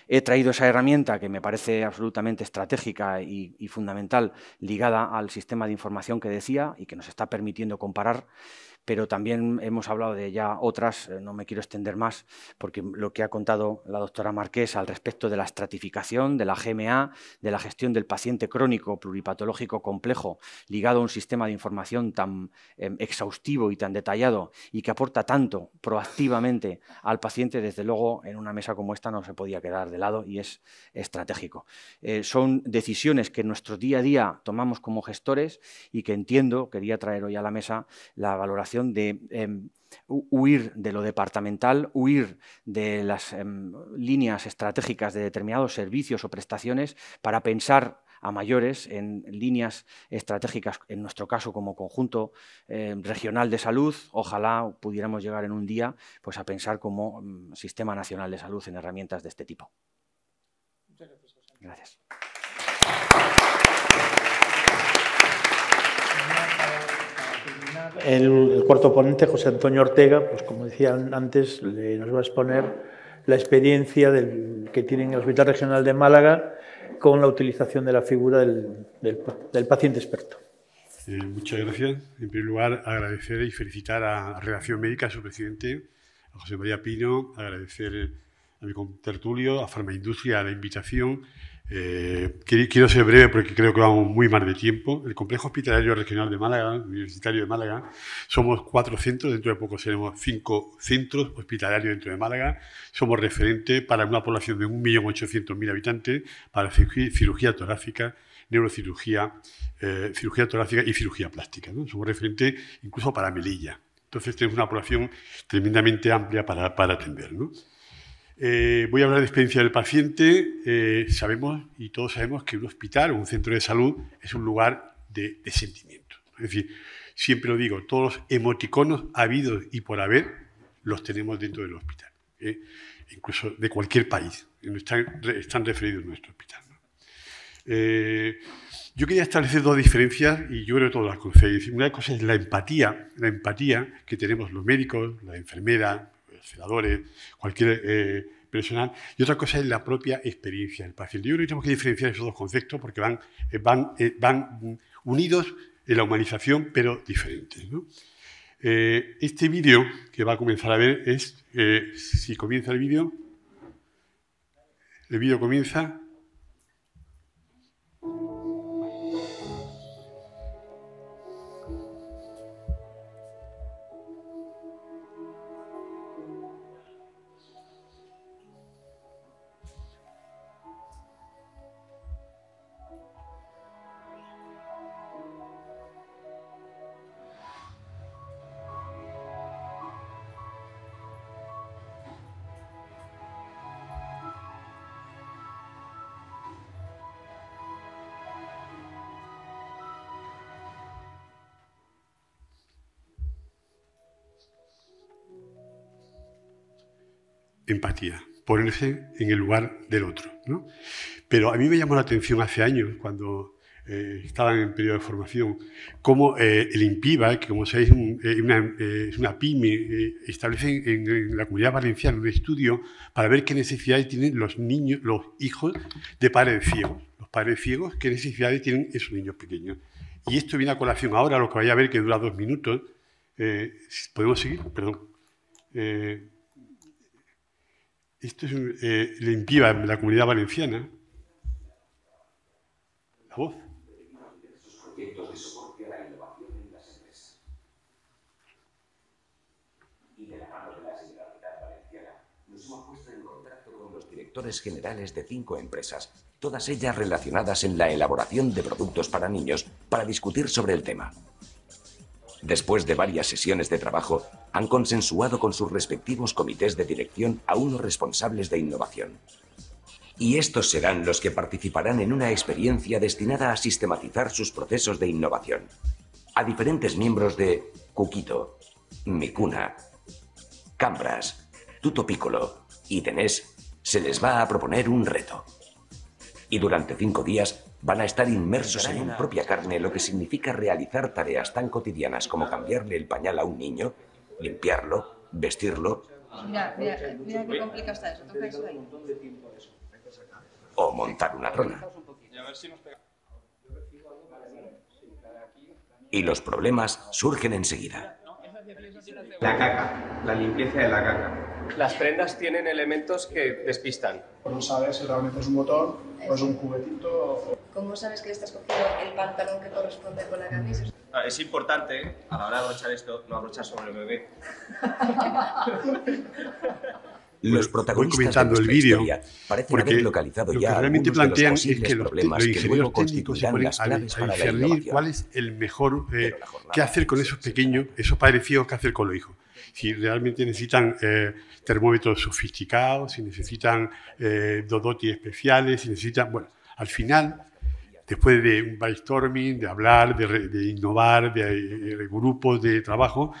E: He traído esa herramienta que me parece absolutamente estratégica y fundamental, ligada al sistema de información que decía y que nos está permitiendo comparar, pero también hemos hablado de ya otras, no me quiero extender más, porque lo que ha contado la doctora Marqués al respecto de la estratificación, de la GMA, de la gestión del paciente crónico pluripatológico complejo, ligado a un sistema de información tan exhaustivo y tan detallado y que aporta tanto proactivamente al paciente, desde luego en una mesa como esta no se podía quedar de lado y es estratégico. Son decisiones que en nuestro día a día tomamos como gestores y que entiendo, quería traer hoy a la mesa la valoración de huir de lo departamental, huir de las líneas estratégicas de determinados servicios o prestaciones para pensar a mayores en líneas estratégicas, en nuestro caso como conjunto regional de salud. Ojalá pudiéramos llegar en un día pues, a pensar como Sistema Nacional de Salud en herramientas de este tipo.
B: Muchas gracias, José.
E: Gracias.
B: El cuarto ponente, José Antonio Ortega, pues como decía antes, nos va a exponer la experiencia que tiene en el Hospital Regional de Málaga con la utilización de la figura del paciente experto.
F: Muchas gracias. En primer lugar, agradecer y felicitar a Redacción Médica, a su presidente, a José María Pino, agradecer a mi contertulio, a Farmaindustria, la invitación. Quiero ser breve porque creo que vamos muy mal de tiempo. El Complejo Hospitalario Regional de Málaga, Universitario de Málaga, somos 4 centros, dentro de poco seremos 5 centros hospitalarios dentro de Málaga. Somos referentes para una población de 1.800.000 habitantes para cirugía torácica, neurocirugía, cirugía torácica y cirugía plástica, ¿no? Somos referentes incluso para Melilla. Entonces tenemos una población tremendamente amplia para atender, ¿no? Voy a hablar de experiencia del paciente. Sabemos y todos sabemos que un hospital o un centro de salud es un lugar de sentimiento. Es decir, siempre lo digo, todos los emoticonos habidos y por haber los tenemos dentro del hospital, incluso de cualquier país. Están referidos en nuestro hospital, ¿no? Yo quería establecer 2 diferencias y yo creo que todos las conocéis. Una cosa es la empatía que tenemos los médicos, las enfermeras, los celadores, cualquier personal, y otra cosa es la propia experiencia del paciente. Yo creo que tenemos que diferenciar esos dos conceptos porque van unidos en la humanización, pero diferentes, ¿no? Este vídeo que va a comenzar a ver es, si comienza el vídeo comienza. Empatía, ponerse en el lugar del otro, ¿no? Pero a mí me llamó la atención hace años, cuando estaba en el periodo de formación, cómo el INPIVA, que como sabéis es una pyme, establece en la Comunidad Valenciana un estudio para ver qué necesidades tienen los niños, los hijos de padres ciegos. Los padres ciegos, qué necesidades tienen esos niños pequeños. Y esto viene a colación ahora, lo que vaya a ver, que dura 2 minutos. ¿Podemos seguir? Perdón. Esto es el INPIVA en la Comunidad Valenciana. La voz.
G: Proyectos de soporte a la innovación en las empresas. Y de la mano de la Generalitat Valenciana, nos hemos puesto en contacto con los directores generales de 5 empresas, todas ellas relacionadas en la elaboración de productos para niños, para discutir sobre el tema. Después de varias sesiones de trabajo, han consensuado con sus respectivos comités de dirección a unos responsables de innovación. Y estos serán los que participarán en una experiencia destinada a sistematizar sus procesos de innovación. A diferentes miembros de Cuquito, Micuna, Cambras, Tutto Piccolo y Tenés se les va a proponer un reto. Y durante 5 días van a estar inmersos en su propia carne, lo que significa realizar tareas tan cotidianas como cambiarle el pañal a un niño, limpiarlo, vestirlo.
H: Mira qué complicado está eso. Toca eso ahí.
G: O montar una trona. Y los problemas surgen enseguida.
I: La caca, la limpieza de la caca.
J: Las prendas tienen elementos que despistan.
K: No sabes si realmente es un botón o es un juguetito.
H: ¿Cómo sabes que le estás cogiendo el pantalón que corresponde con la camisa?
J: Es importante, a la hora de abrochar esto, no abrochar sobre el bebé.
G: Los protagonistas de nuestra historia parecen haber localizado ya
F: realmente
G: algunos de
F: plantean
G: los
F: es que los
G: problemas que luego
F: ingenieros técnicos se ponen a discernir cuál es el mejor, qué hacer con esos pequeños, esos padres ciegos, qué hacer con los hijos. Si realmente necesitan termómetros sofisticados, si necesitan dodotis especiales, si necesitan... Bueno, al final, después de un brainstorming, de hablar, de innovar, de grupos de trabajo,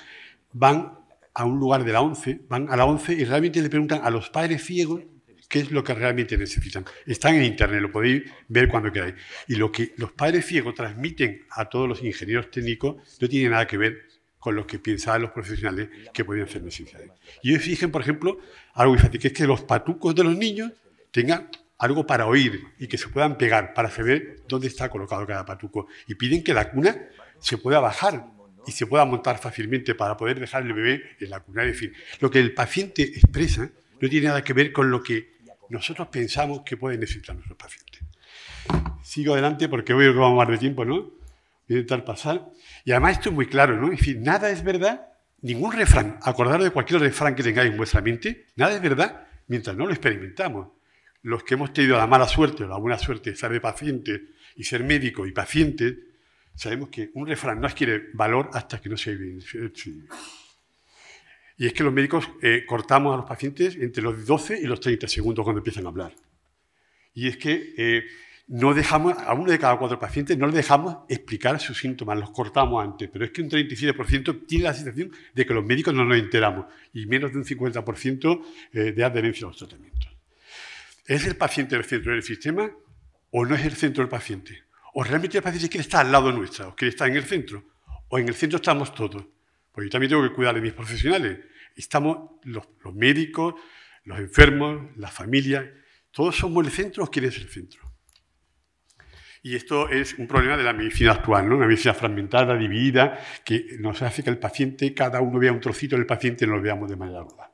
F: van a un lugar de la ONCE, van a la ONCE y realmente le preguntan a los padres ciegos qué es lo que realmente necesitan. Están en internet, lo podéis ver cuando queráis. Y lo que los padres ciegos transmiten a todos los ingenieros técnicos no tiene nada que ver con lo que pensaban los profesionales que podían ser necesarios. Y ellos fijan, por ejemplo, algo muy fácil, que es que los patucos de los niños tengan algo para oír y que se puedan pegar para saber dónde está colocado cada patuco. Y piden que la cuna se pueda bajar y se pueda montar fácilmente para poder dejar el bebé en la cuna. Es decir, lo que el paciente expresa no tiene nada que ver con lo que nosotros pensamos que pueden necesitar nuestros pacientes. Sigo adelante porque voy a robar más de tiempo, ¿no? Voy a intentar pasar. Y además esto es muy claro, ¿no? Es decir, nada es verdad, ningún refrán, acordaros de cualquier refrán que tengáis en vuestra mente, nada es verdad mientras no lo experimentamos. Los que hemos tenido la mala suerte o la buena suerte de ser de pacientes y ser médicos y pacientes, sabemos que un refrán no adquiere valor hasta que no se evidencia. Y es que los médicos cortamos a los pacientes entre los 12 y los 30 segundos cuando empiezan a hablar. Y es que no dejamos, a uno de cada 4 pacientes no le dejamos explicar sus síntomas, los cortamos antes. Pero es que un 37% tiene la sensación de que los médicos no nos enteramos y menos de un 50% de adherencia a los tratamientos. ¿Es el paciente el centro del sistema o no es el centro del paciente? ¿O realmente el paciente quiere estar al lado nuestra o quiere estar en el centro? ¿O en el centro estamos todos? Porque yo también tengo que cuidar de mis profesionales. Estamos los médicos, los enfermos, las familias, todos somos el centro o quieren ser el centro. Y esto es un problema de la medicina actual, ¿no? Una medicina fragmentada, dividida, que nos hace que el paciente, cada uno vea un trocito del paciente y no lo veamos de manera global.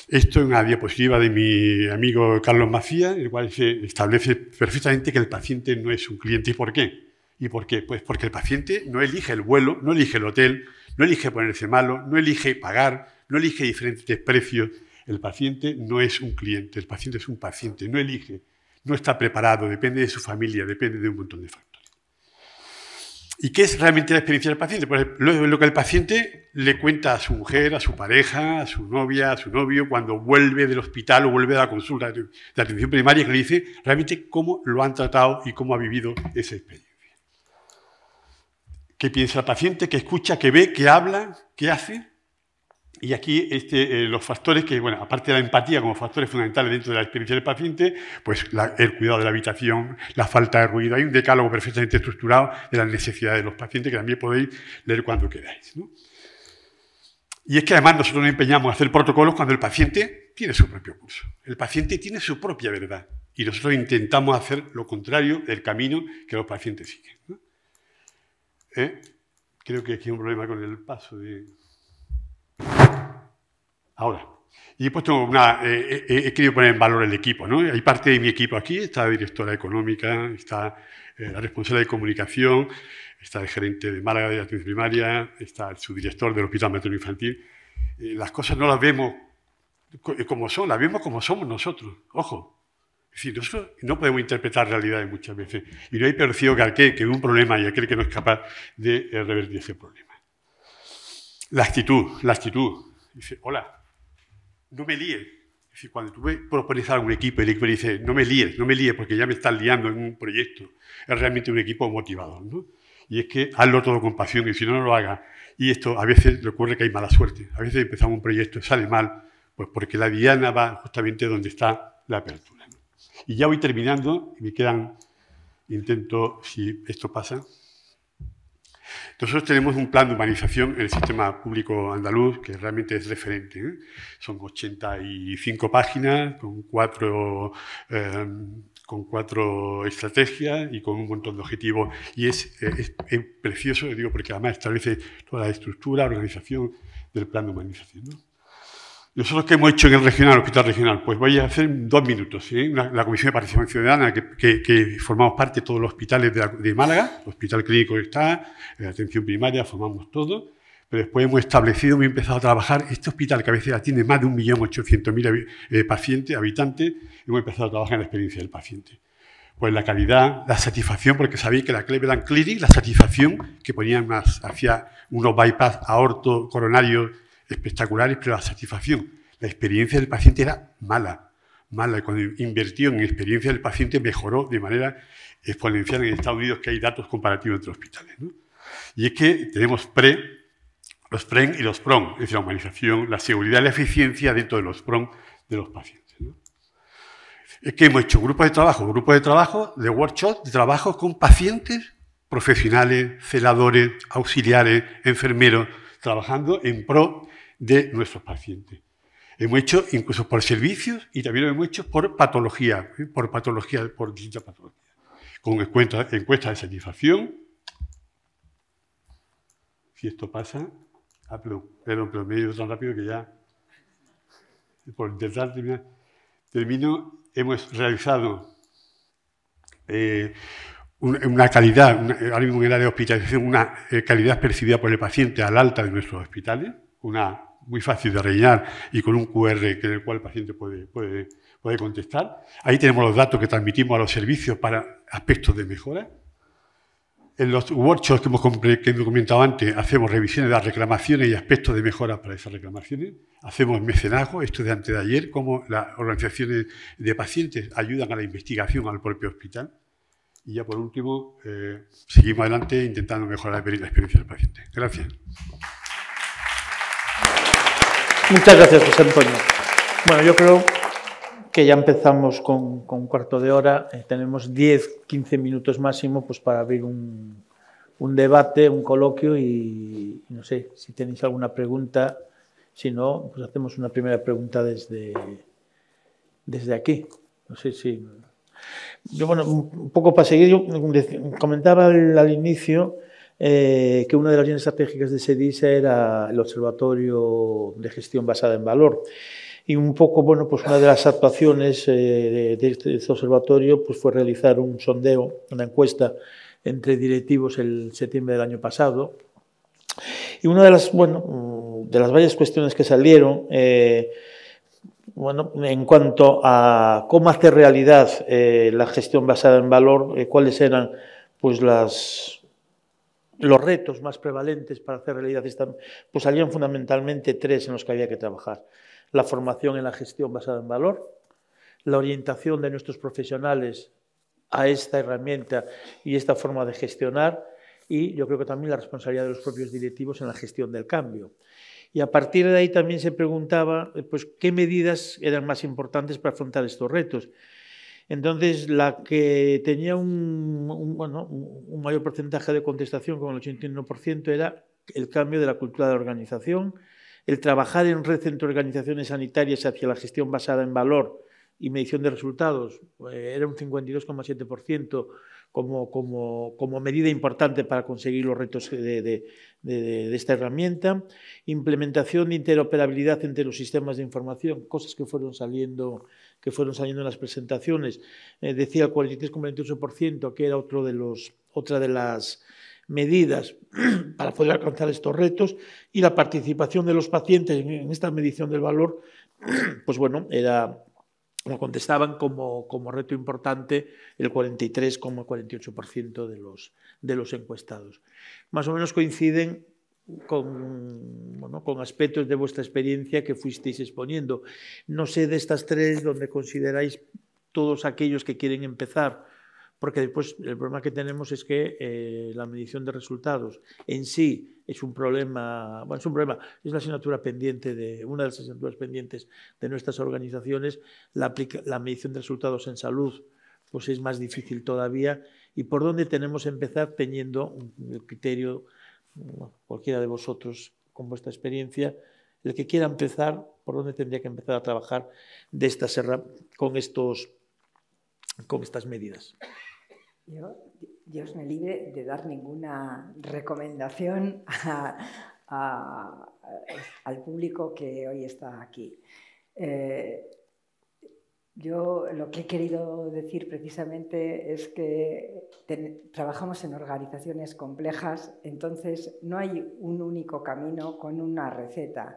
F: Esto es una diapositiva de mi amigo Carlos Macías, en el cual se establece perfectamente que el paciente no es un cliente. ¿Y por qué? ¿Y por qué? Pues porque el paciente no elige el vuelo, no elige el hotel, no elige ponerse malo, no elige pagar, no elige diferentes precios. El paciente no es un cliente, el paciente es un paciente, no elige. No está preparado, depende de su familia, depende de un montón de factores. ¿Y qué es realmente la experiencia del paciente? Pues lo que el paciente le cuenta a su mujer, a su pareja, a su novia, a su novio, cuando vuelve del hospital o vuelve a la consulta de atención primaria, que le dice realmente cómo lo han tratado y cómo ha vivido esa experiencia. ¿Qué piensa el paciente? ¿Qué escucha? ¿Qué ve? ¿Qué habla? ¿Qué hace? Y aquí los factores que, bueno, aparte de la empatía como factores fundamentales dentro de la experiencia del paciente, pues el cuidado de la habitación, la falta de ruido. Hay un decálogo perfectamente estructurado de las necesidades de los pacientes que también podéis leer cuando queráis, ¿no? Y es que además nosotros nos empeñamos a hacer protocolos cuando el paciente tiene su propio curso. El paciente tiene su propia verdad. Y nosotros intentamos hacer lo contrario del camino que los pacientes siguen, ¿no? Creo que aquí hay un problema con el paso de... Ahora, y he puesto he querido poner en valor el equipo, ¿no? Hay parte de mi equipo aquí, está la directora económica, está la responsable de comunicación, está el gerente de Málaga de atención primaria, está el subdirector del Hospital Materno Infantil. Las cosas no las vemos como son, las vemos como somos nosotros, ojo. Es decir, nosotros no podemos interpretar realidades muchas veces, y no hay peor ciego que aquel que ve un problema y aquel que no es capaz de revertir ese problema. La actitud. Dice, hola, no me líes. Es decir, cuando tú propones a un equipo y el equipo dice, no me líes porque ya me estás liando en un proyecto, es realmente un equipo motivador, ¿no? Y es que hazlo todo con pasión y si no, no lo hagas. Y esto a veces le ocurre que hay mala suerte. A veces empezamos un proyecto y sale mal, pues porque la diana va justamente donde está la apertura, ¿no? Y ya voy terminando y me quedan, intento, si esto pasa. Nosotros tenemos un plan de humanización en el sistema público andaluz que realmente es referente, ¿eh? Son 85 páginas con cuatro estrategias y con un montón de objetivos. Y es precioso, digo, porque además establece toda la estructura, organización del plan de humanización, ¿no? Nosotros, ¿qué hemos hecho en el regional, hospital regional? Pues voy a hacer 2 minutos, ¿sí? La Comisión de Participación Ciudadana, que formamos parte de todos los hospitales de Málaga, el hospital clínico está, la atención primaria, formamos todo, pero después hemos establecido, hemos empezado a trabajar, este hospital que a veces tiene más de 1.800.000 pacientes, habitantes, hemos empezado a trabajar en la experiencia del paciente. Pues la calidad, la satisfacción, porque sabéis que la Cleveland Clinic, la satisfacción, que ponían hacía unos bypass aorto coronarios espectaculares, pero la satisfacción, la experiencia del paciente era mala. Y cuando invirtió en experiencia del paciente mejoró de manera exponencial en Estados Unidos, que hay datos comparativos entre hospitales, ¿no? Y es que tenemos los PREN y los PRON, es decir, la humanización, la seguridad y la eficiencia dentro de los PRON de los pacientes, ¿no? Es que hemos hecho grupos de trabajo, de workshops, de trabajo con pacientes profesionales, celadores, auxiliares, enfermeros, trabajando en pro de nuestros pacientes. Hemos hecho incluso por servicios y también lo hemos hecho por patología, por distintas patologías. Con encuestas de satisfacción. Si esto pasa... Perdón, pero me he ido tan rápido que ya... Por intentar terminar... Termino. Hemos realizado una calidad, ahora mismo en el área de hospitalización, una calidad percibida por el paciente al alta de nuestros hospitales, una muy fácil de rellenar y con un QR en el cual el paciente puede contestar. Ahí tenemos los datos que transmitimos a los servicios para aspectos de mejora. En los workshops que hemos comentado antes, hacemos revisiones de las reclamaciones y aspectos de mejora para esas reclamaciones. Hacemos mecenazgo, esto de antes de ayer, cómo las organizaciones de pacientes ayudan a la investigación al propio hospital. Y ya por último, seguimos adelante intentando mejorar la experiencia del paciente. Gracias.
B: Muchas gracias, José Antonio. Bueno, yo creo que ya empezamos con un cuarto de hora. Tenemos 10-15 minutos máximo pues, para abrir un un debate, un coloquio y no sé si tenéis alguna pregunta. Si no, pues hacemos una primera pregunta desde aquí. No sé si... Yo, bueno, un poco para seguir, yo comentaba al inicio que una de las líneas estratégicas de SEDISA era el Observatorio de Gestión Basada en Valor. Y un poco, bueno, pues una de las actuaciones de este observatorio pues fue realizar un sondeo, una encuesta entre directivos el septiembre del año pasado. Y una de las, bueno, de las varias cuestiones que salieron, bueno, en cuanto a cómo hacer realidad la gestión basada en valor, cuáles eran pues los retos más prevalentes para hacer realidad esta, pues salían fundamentalmente 3 en los que había que trabajar. La formación en la gestión basada en valor, la orientación de nuestros profesionales a esta herramienta y esta forma de gestionar, y yo creo que también la responsabilidad de los propios directivos en la gestión del cambio. Y a partir de ahí también se preguntaba pues, qué medidas eran más importantes para afrontar estos retos. Entonces, la que tenía un mayor porcentaje de contestación, con el 81%, era el cambio de la cultura de la organización, el trabajar en red entre organizaciones sanitarias hacia la gestión basada en valor y medición de resultados, era un 52,7% como medida importante para conseguir los retos de esta herramienta. Implementación de interoperabilidad entre los sistemas de información, cosas que fueron saliendo en las presentaciones. Decía el 43,28% que era otra de las medidas para poder alcanzar estos retos, y la participación de los pacientes en esta medición del valor, pues bueno, lo contestaban como reto importante el 43,48% de los encuestados. Más o menos coinciden con aspectos de vuestra experiencia que fuisteis exponiendo. No sé de estas 3 donde consideráis todos aquellos que quieren empezar, porque después el problema que tenemos es que la medición de resultados en sí es un problema, bueno, es una asignatura pendiente, una de las asignaturas pendientes de nuestras organizaciones. La medición de resultados en salud pues es más difícil todavía. ¿Y por dónde tenemos que empezar teniendo el criterio, cualquiera de vosotros con vuestra experiencia, el que quiera empezar, por dónde tendría que empezar a trabajar con estas medidas?
C: Dios me libre de dar ninguna recomendación al público que hoy está aquí. Yo lo que he querido decir precisamente es que trabajamos en organizaciones complejas, entonces no hay un único camino con una receta.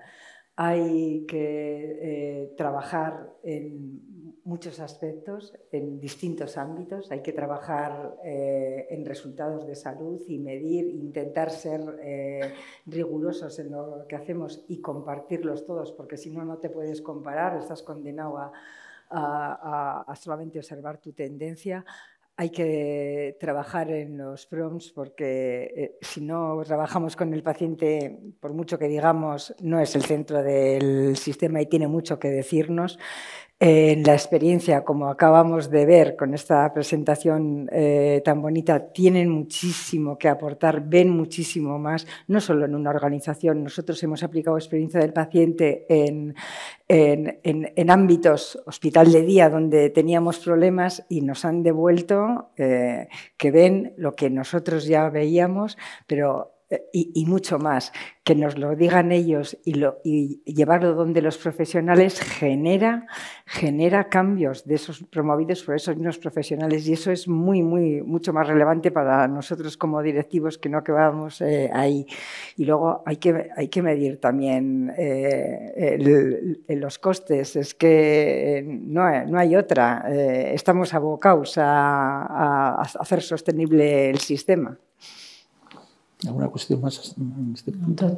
C: Hay que trabajar en muchos aspectos, en distintos ámbitos. Hay que trabajar en resultados de salud y medir, intentar ser rigurosos en lo que hacemos y compartirlos todos, porque si no, no te puedes comparar, estás condenado a solamente observar tu tendencia. Hay que trabajar en los prompts porque si no trabajamos con el paciente, por mucho que digamos, no es el centro del sistema y tiene mucho que decirnos. En la experiencia, como acabamos de ver con esta presentación tan bonita, tienen muchísimo que aportar, ven muchísimo más, no solo en una organización. Nosotros hemos aplicado experiencia del paciente en ámbitos, hospital de día, donde teníamos problemas y nos han devuelto que ven lo que nosotros ya veíamos, pero y mucho más. Que nos lo digan ellos y llevarlo donde los profesionales genera cambios de esos promovidos por esos mismos profesionales, y eso es mucho más relevante para nosotros como directivos, que no quedamos ahí. Y luego hay que medir también los costes. Es que no hay otra. Estamos abocados a hacer sostenible el sistema.
B: ¿Alguna cuestión más?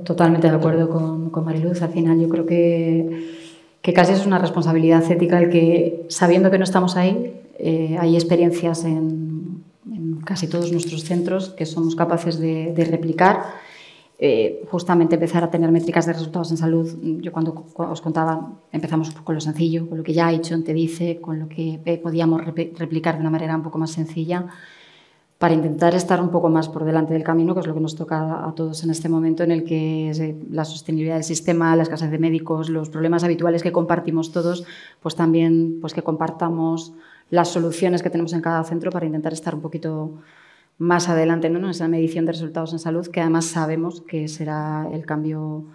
D: Totalmente de acuerdo con Mariluz. Al final yo creo que casi es una responsabilidad ética el que, sabiendo que no estamos ahí, hay experiencias en casi todos nuestros centros que somos capaces de replicar. Justamente empezar a tener métricas de resultados en salud. Yo cuando os contaba, empezamos con lo sencillo, con lo que ya ha hecho te dice, con lo que podíamos replicar de una manera un poco más sencilla. para intentar estar un poco más por delante del camino, que es lo que nos toca a todos en este momento en el que la sostenibilidad del sistema, la escasez de médicos, los problemas habituales que compartimos todos, pues también pues que compartamos las soluciones que tenemos en cada centro para intentar estar un poquito más adelante, ¿no?, en esa medición de resultados en salud, que además sabemos que será el cambio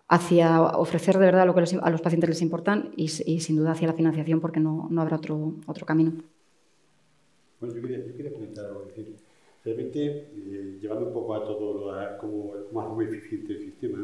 D: hacia ofrecer de verdad lo que a los pacientes les importan y sin duda hacia la financiación, porque no habrá otro camino.
F: Bueno, yo quería comentar algo. Es decir, realmente, llevando un poco a todo cómo más muy eficiente el sistema,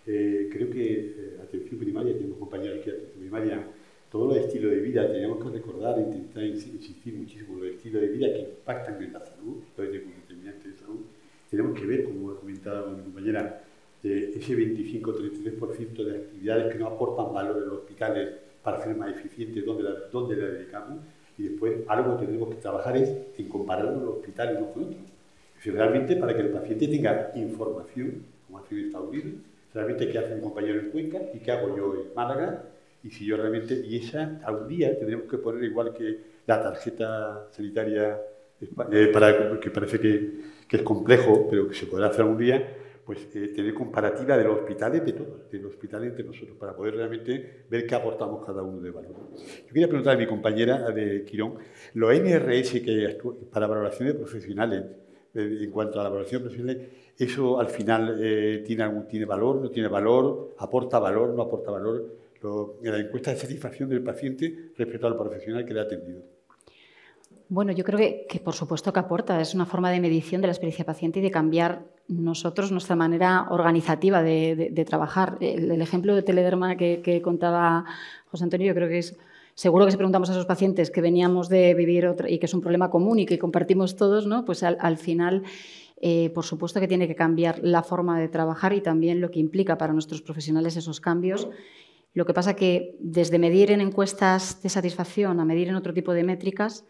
F: creo que atención primaria, tenemos compañeros aquí de atención primaria, todos los estilos de vida, tenemos que recordar e intentar insistir muchísimo en los estilos de vida que impactan en la salud, los determinantes de salud. Tenemos que ver, como ha comentado mi compañera, ese 25-33% de actividades que no aportan valor en los hospitales para hacer más eficientes, dónde la dedicamos. Y después algo que tenemos que trabajar es en comparar los hospitales unos con otros. Es decir, realmente para que el paciente tenga información, como hace en Estados Unidos, realmente qué hace mi compañero en Cuenca y qué hago yo en Málaga, y si yo realmente, y esa al día tendremos que poner igual que la tarjeta sanitaria, que parece que es complejo, pero que se podrá hacer un día, pues tener comparativa de los hospitales, de todos, de los hospitales entre nosotros, para poder realmente ver qué aportamos cada uno de valor. Yo quería preguntar a mi compañera de Quirón, los NRS para valoraciones profesionales, en cuanto a la valoración profesional, ¿eso al final tiene valor, no tiene valor, aporta valor, no aporta valor? La encuesta de satisfacción del paciente respecto al profesional que le ha atendido.
D: Bueno, yo creo que por supuesto que aporta. Es una forma de medición de la experiencia paciente y de cambiar nosotros nuestra manera organizativa de trabajar. El ejemplo de Telederma que contaba José Antonio, yo creo que es... Seguro que si preguntamos a esos pacientes que veníamos de vivir y que es un problema común y que compartimos todos, ¿no?, pues al final, por supuesto que tiene que cambiar la forma de trabajar y también lo que implica para nuestros profesionales esos cambios. Lo que pasa que desde medir en encuestas de satisfacción a medir en otro tipo de métricas,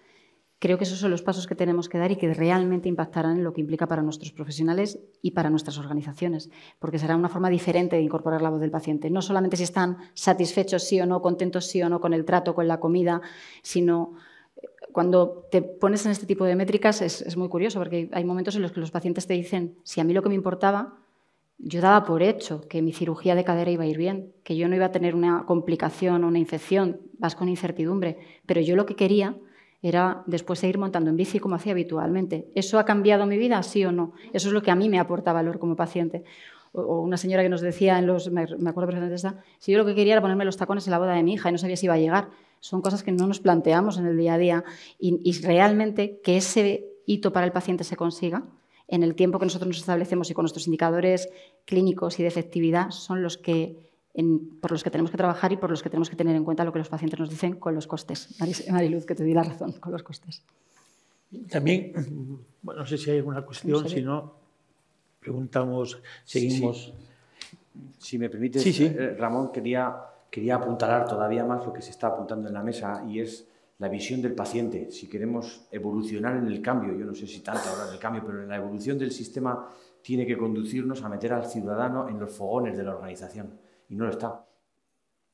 D: creo que esos son los pasos que tenemos que dar y que realmente impactarán en lo que implica para nuestros profesionales y para nuestras organizaciones, porque será una forma diferente de incorporar la voz del paciente. No solamente si están satisfechos sí o no, contentos sí o no con el trato, con la comida, sino cuando te pones en este tipo de métricas es muy curioso, porque hay momentos en los que los pacientes te dicen, si a mí lo que me importaba, yo daba por hecho que mi cirugía de cadera iba a ir bien, que yo no iba a tener una complicación o una infección, vas con incertidumbre, pero yo lo que quería era después seguir montando en bici como hacía habitualmente. ¿Eso ha cambiado mi vida? ¿Sí o no? Eso es lo que a mí me aporta valor como paciente. O una señora que nos decía, me acuerdo perfectamente de esta, si yo lo que quería era ponerme los tacones en la boda de mi hija y no sabía si iba a llegar. Son cosas que no nos planteamos en el día a día y realmente que ese hito para el paciente se consiga en el tiempo que nosotros nos establecemos y con nuestros indicadores clínicos y de efectividad son los que por los que tenemos que trabajar y por los que tenemos que tener en cuenta lo que los pacientes nos dicen con los costes. Mariluz, que te di la razón, con los costes.
B: También, bueno, no sé si hay alguna cuestión, si no, preguntamos, seguimos.
E: Si me permites,
B: sí.
E: Ramón, quería apuntalar todavía más lo que se está apuntando en la mesa y es la visión del paciente. Si queremos evolucionar en el cambio, yo no sé si tanto hablar del cambio, pero en la evolución del sistema tiene que conducirnos a meter al ciudadano en los fogones de la organización. Y no lo está.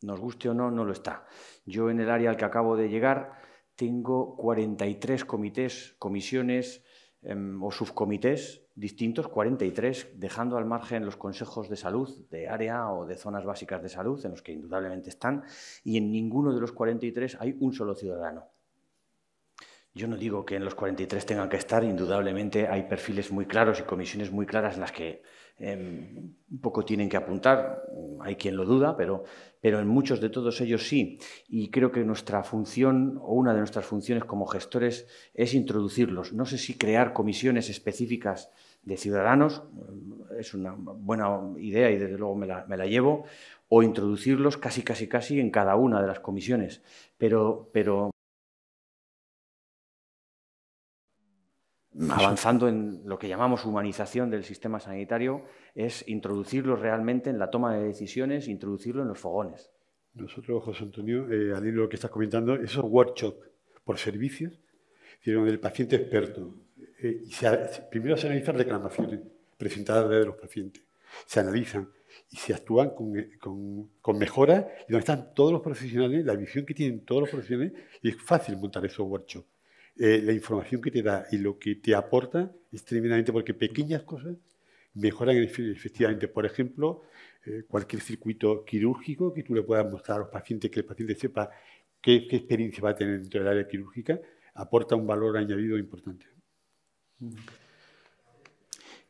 E: Nos guste o no, no lo está. Yo en el área al que acabo de llegar tengo 43 comisiones o subcomités distintos, 43, dejando al margen los consejos de salud de área o de zonas básicas de salud, en los que indudablemente están, y en ninguno de los 43 hay un solo ciudadano. Yo no digo que en los 43 tengan que estar, indudablemente hay perfiles muy claros y comisiones muy claras en las que un poco tienen que apuntar, hay quien lo duda, pero en muchos de todos ellos sí. Y creo que nuestra función, o una de nuestras funciones como gestores, es introducirlos. No sé si crear comisiones específicas de ciudadanos, es una buena idea y desde luego me la llevo, o introducirlos casi en cada una de las comisiones, pero avanzando en lo que llamamos humanización del sistema sanitario, es introducirlo realmente en la toma de decisiones, introducirlo en los fogones.
F: Nosotros, José Antonio, al hilo de lo que estás comentando, esos workshops por servicios, donde el paciente experto, primero se analizan reclamaciones presentadas desde los pacientes, se analizan y se actúan con mejoras, y donde están todos los profesionales, la visión que tienen todos los profesionales, y es fácil montar esos workshops. la información que te da y lo que te aporta es tremendamente, porque pequeñas cosas mejoran efectivamente. Por ejemplo, cualquier circuito quirúrgico que tú le puedas mostrar a los pacientes, que el paciente sepa qué experiencia va a tener dentro del área quirúrgica, aporta un valor añadido importante.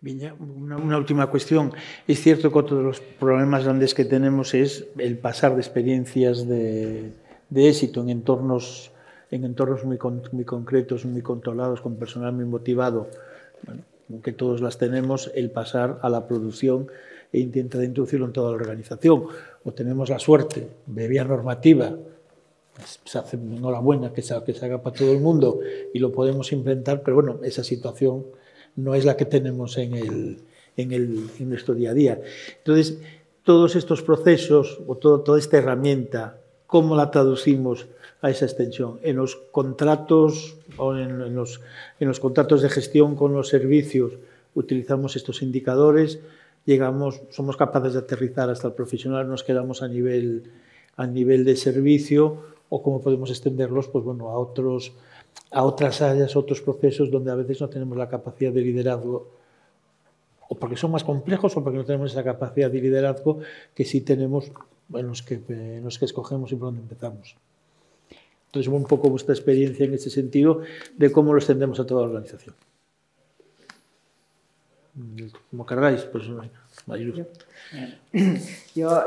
B: Viña, una última cuestión. Es cierto que otro de los problemas grandes que tenemos es el pasar de experiencias de éxito en entornos muy concretos, muy controlados, con personal muy motivado, bueno, que todos las tenemos, el pasar a la producción e intentar introducirlo en toda la organización. O tenemos la suerte de vía normativa, se hace enhorabuena que se haga para todo el mundo y lo podemos implementar, pero bueno, esa situación no es la que tenemos en nuestro día a día. Entonces, todos estos procesos o toda esta herramienta, ¿cómo la traducimos a esa extensión? En los contratos o en los contratos de gestión con los servicios utilizamos estos indicadores, somos capaces de aterrizar hasta el profesional, nos quedamos a nivel de servicio, o cómo podemos extenderlos, pues bueno, a otras áreas, a otros procesos donde a veces no tenemos la capacidad de liderazgo, o porque son más complejos o porque no tenemos esa capacidad de liderazgo que sí tenemos en los que escogemos y por donde empezamos. Entonces, un poco vuestra experiencia en ese sentido de cómo lo extendemos a toda la organización. ¿Cómo cargáis? Pues, Mariluz.
C: Yo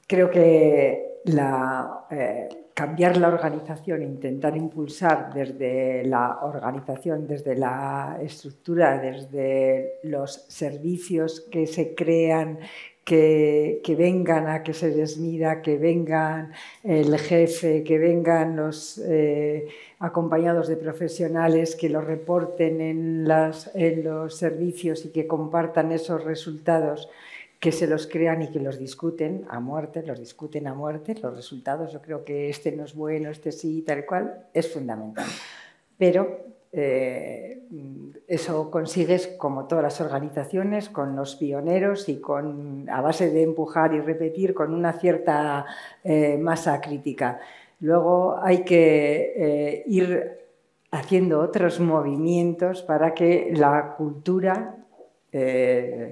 C: creo que cambiar la organización, intentar impulsar desde la organización, desde la estructura, desde los servicios que se crean, que vengan a que se les mida, que vengan el jefe, que vengan los acompañados de profesionales, que lo reporten en los servicios y que compartan esos resultados, que se los crean y que los discuten a muerte, los resultados. Yo creo que este no es bueno, este sí, tal cual, es fundamental. Pero eso consigues, como todas las organizaciones, con los pioneros y a base de empujar y repetir con una cierta masa crítica. Luego hay que ir haciendo otros movimientos para que la cultura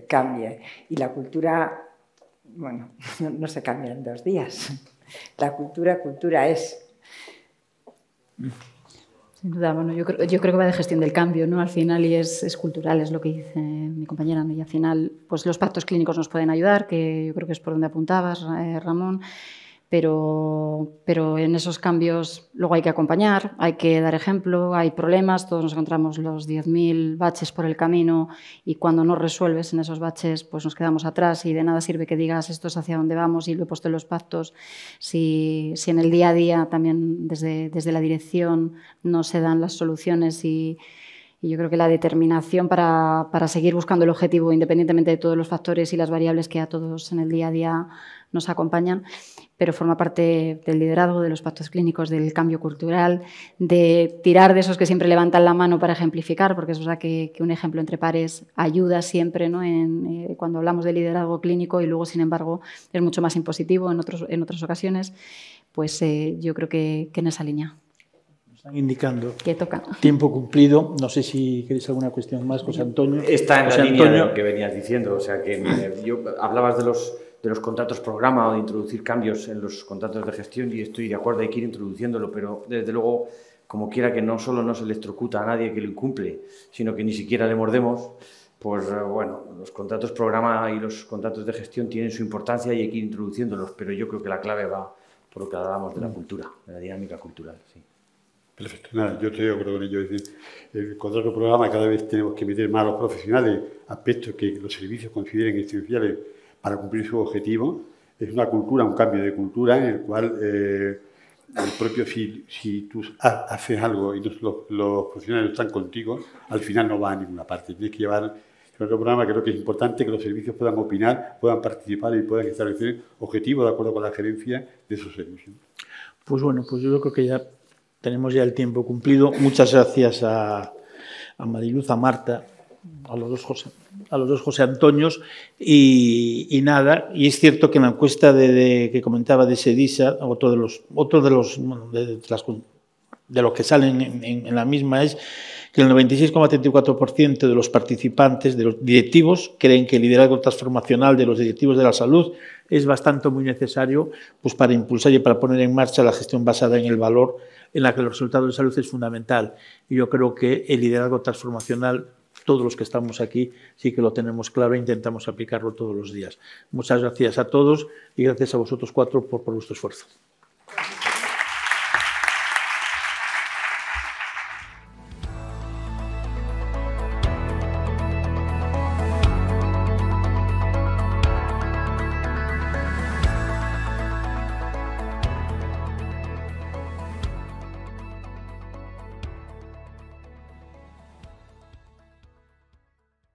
C: cambie. Y la cultura, bueno, no se cambia en 2 días. La cultura es.
D: Sin duda, bueno, yo creo que va de gestión del cambio, ¿no? Al final, y es cultural, es lo que dice mi compañera, ¿no? Y al final, pues los pactos clínicos nos pueden ayudar, que yo creo que es por donde apuntabas, Ramón, pero en esos cambios luego hay que acompañar, hay que dar ejemplo, hay problemas, todos nos encontramos los 10.000 baches por el camino y cuando no resuelves en esos baches pues nos quedamos atrás y de nada sirve que digas esto es hacia dónde vamos y lo he puesto en los pactos si en el día a día también desde la dirección no se dan las soluciones y yo creo que la determinación para seguir buscando el objetivo independientemente de todos los factores y las variables que a todos en el día a día nos acompañan, pero forma parte del liderazgo, de los pactos clínicos, del cambio cultural, de tirar de esos que siempre levantan la mano para ejemplificar, porque es verdad que un ejemplo entre pares ayuda siempre, ¿no? Cuando hablamos de liderazgo clínico y luego, sin embargo, es mucho más impositivo en otras ocasiones, pues yo creo que en esa línea.
B: Están indicando
D: que toca.
B: Tiempo cumplido. No sé si queréis alguna cuestión más, José Antonio.
E: Está en la línea de lo que venías diciendo. O sea, que hablabas de los contratos programa o de introducir cambios en los contratos de gestión y estoy de acuerdo, hay que ir introduciéndolo, pero desde luego, como quiera que no solo no se electrocuta a nadie que lo incumple, sino que ni siquiera le mordemos, pues bueno, los contratos programa y los contratos de gestión tienen su importancia y hay que ir introduciéndolos, pero yo creo que la clave va por lo que hablábamos de la cultura, de la dinámica cultural, sí.
F: Perfecto. Nada, yo estoy de acuerdo con ello. Es decir, el contrato programa cada vez tenemos que meter más a los profesionales aspectos que los servicios consideren esenciales para cumplir su objetivo. Es una cultura, un cambio de cultura en el cual el propio, si tú haces algo y los profesionales no están contigo, al final no va a ninguna parte. Tienes que llevar el contrato programa, creo que es importante que los servicios puedan opinar, puedan participar y puedan establecer objetivos de acuerdo con la gerencia de esos servicios.
B: Pues bueno, pues yo creo que ya tenemos ya el tiempo cumplido. Muchas gracias a Mariluz, a Marta, a los dos José Antonios y nada, y es cierto que en la encuesta que comentaba de SEDISA, de lo que salen en la misma es que el 96,34% de los participantes, de los directivos, creen que el liderazgo transformacional de los directivos de la salud es bastante muy necesario pues, para impulsar y para poner en marcha la gestión basada en el valor, en la que los resultados de salud es fundamental. Y yo creo que el liderazgo transformacional, todos los que estamos aquí, sí que lo tenemos claro e intentamos aplicarlo todos los días. Muchas gracias a todos y gracias a vosotros 4 por vuestro esfuerzo.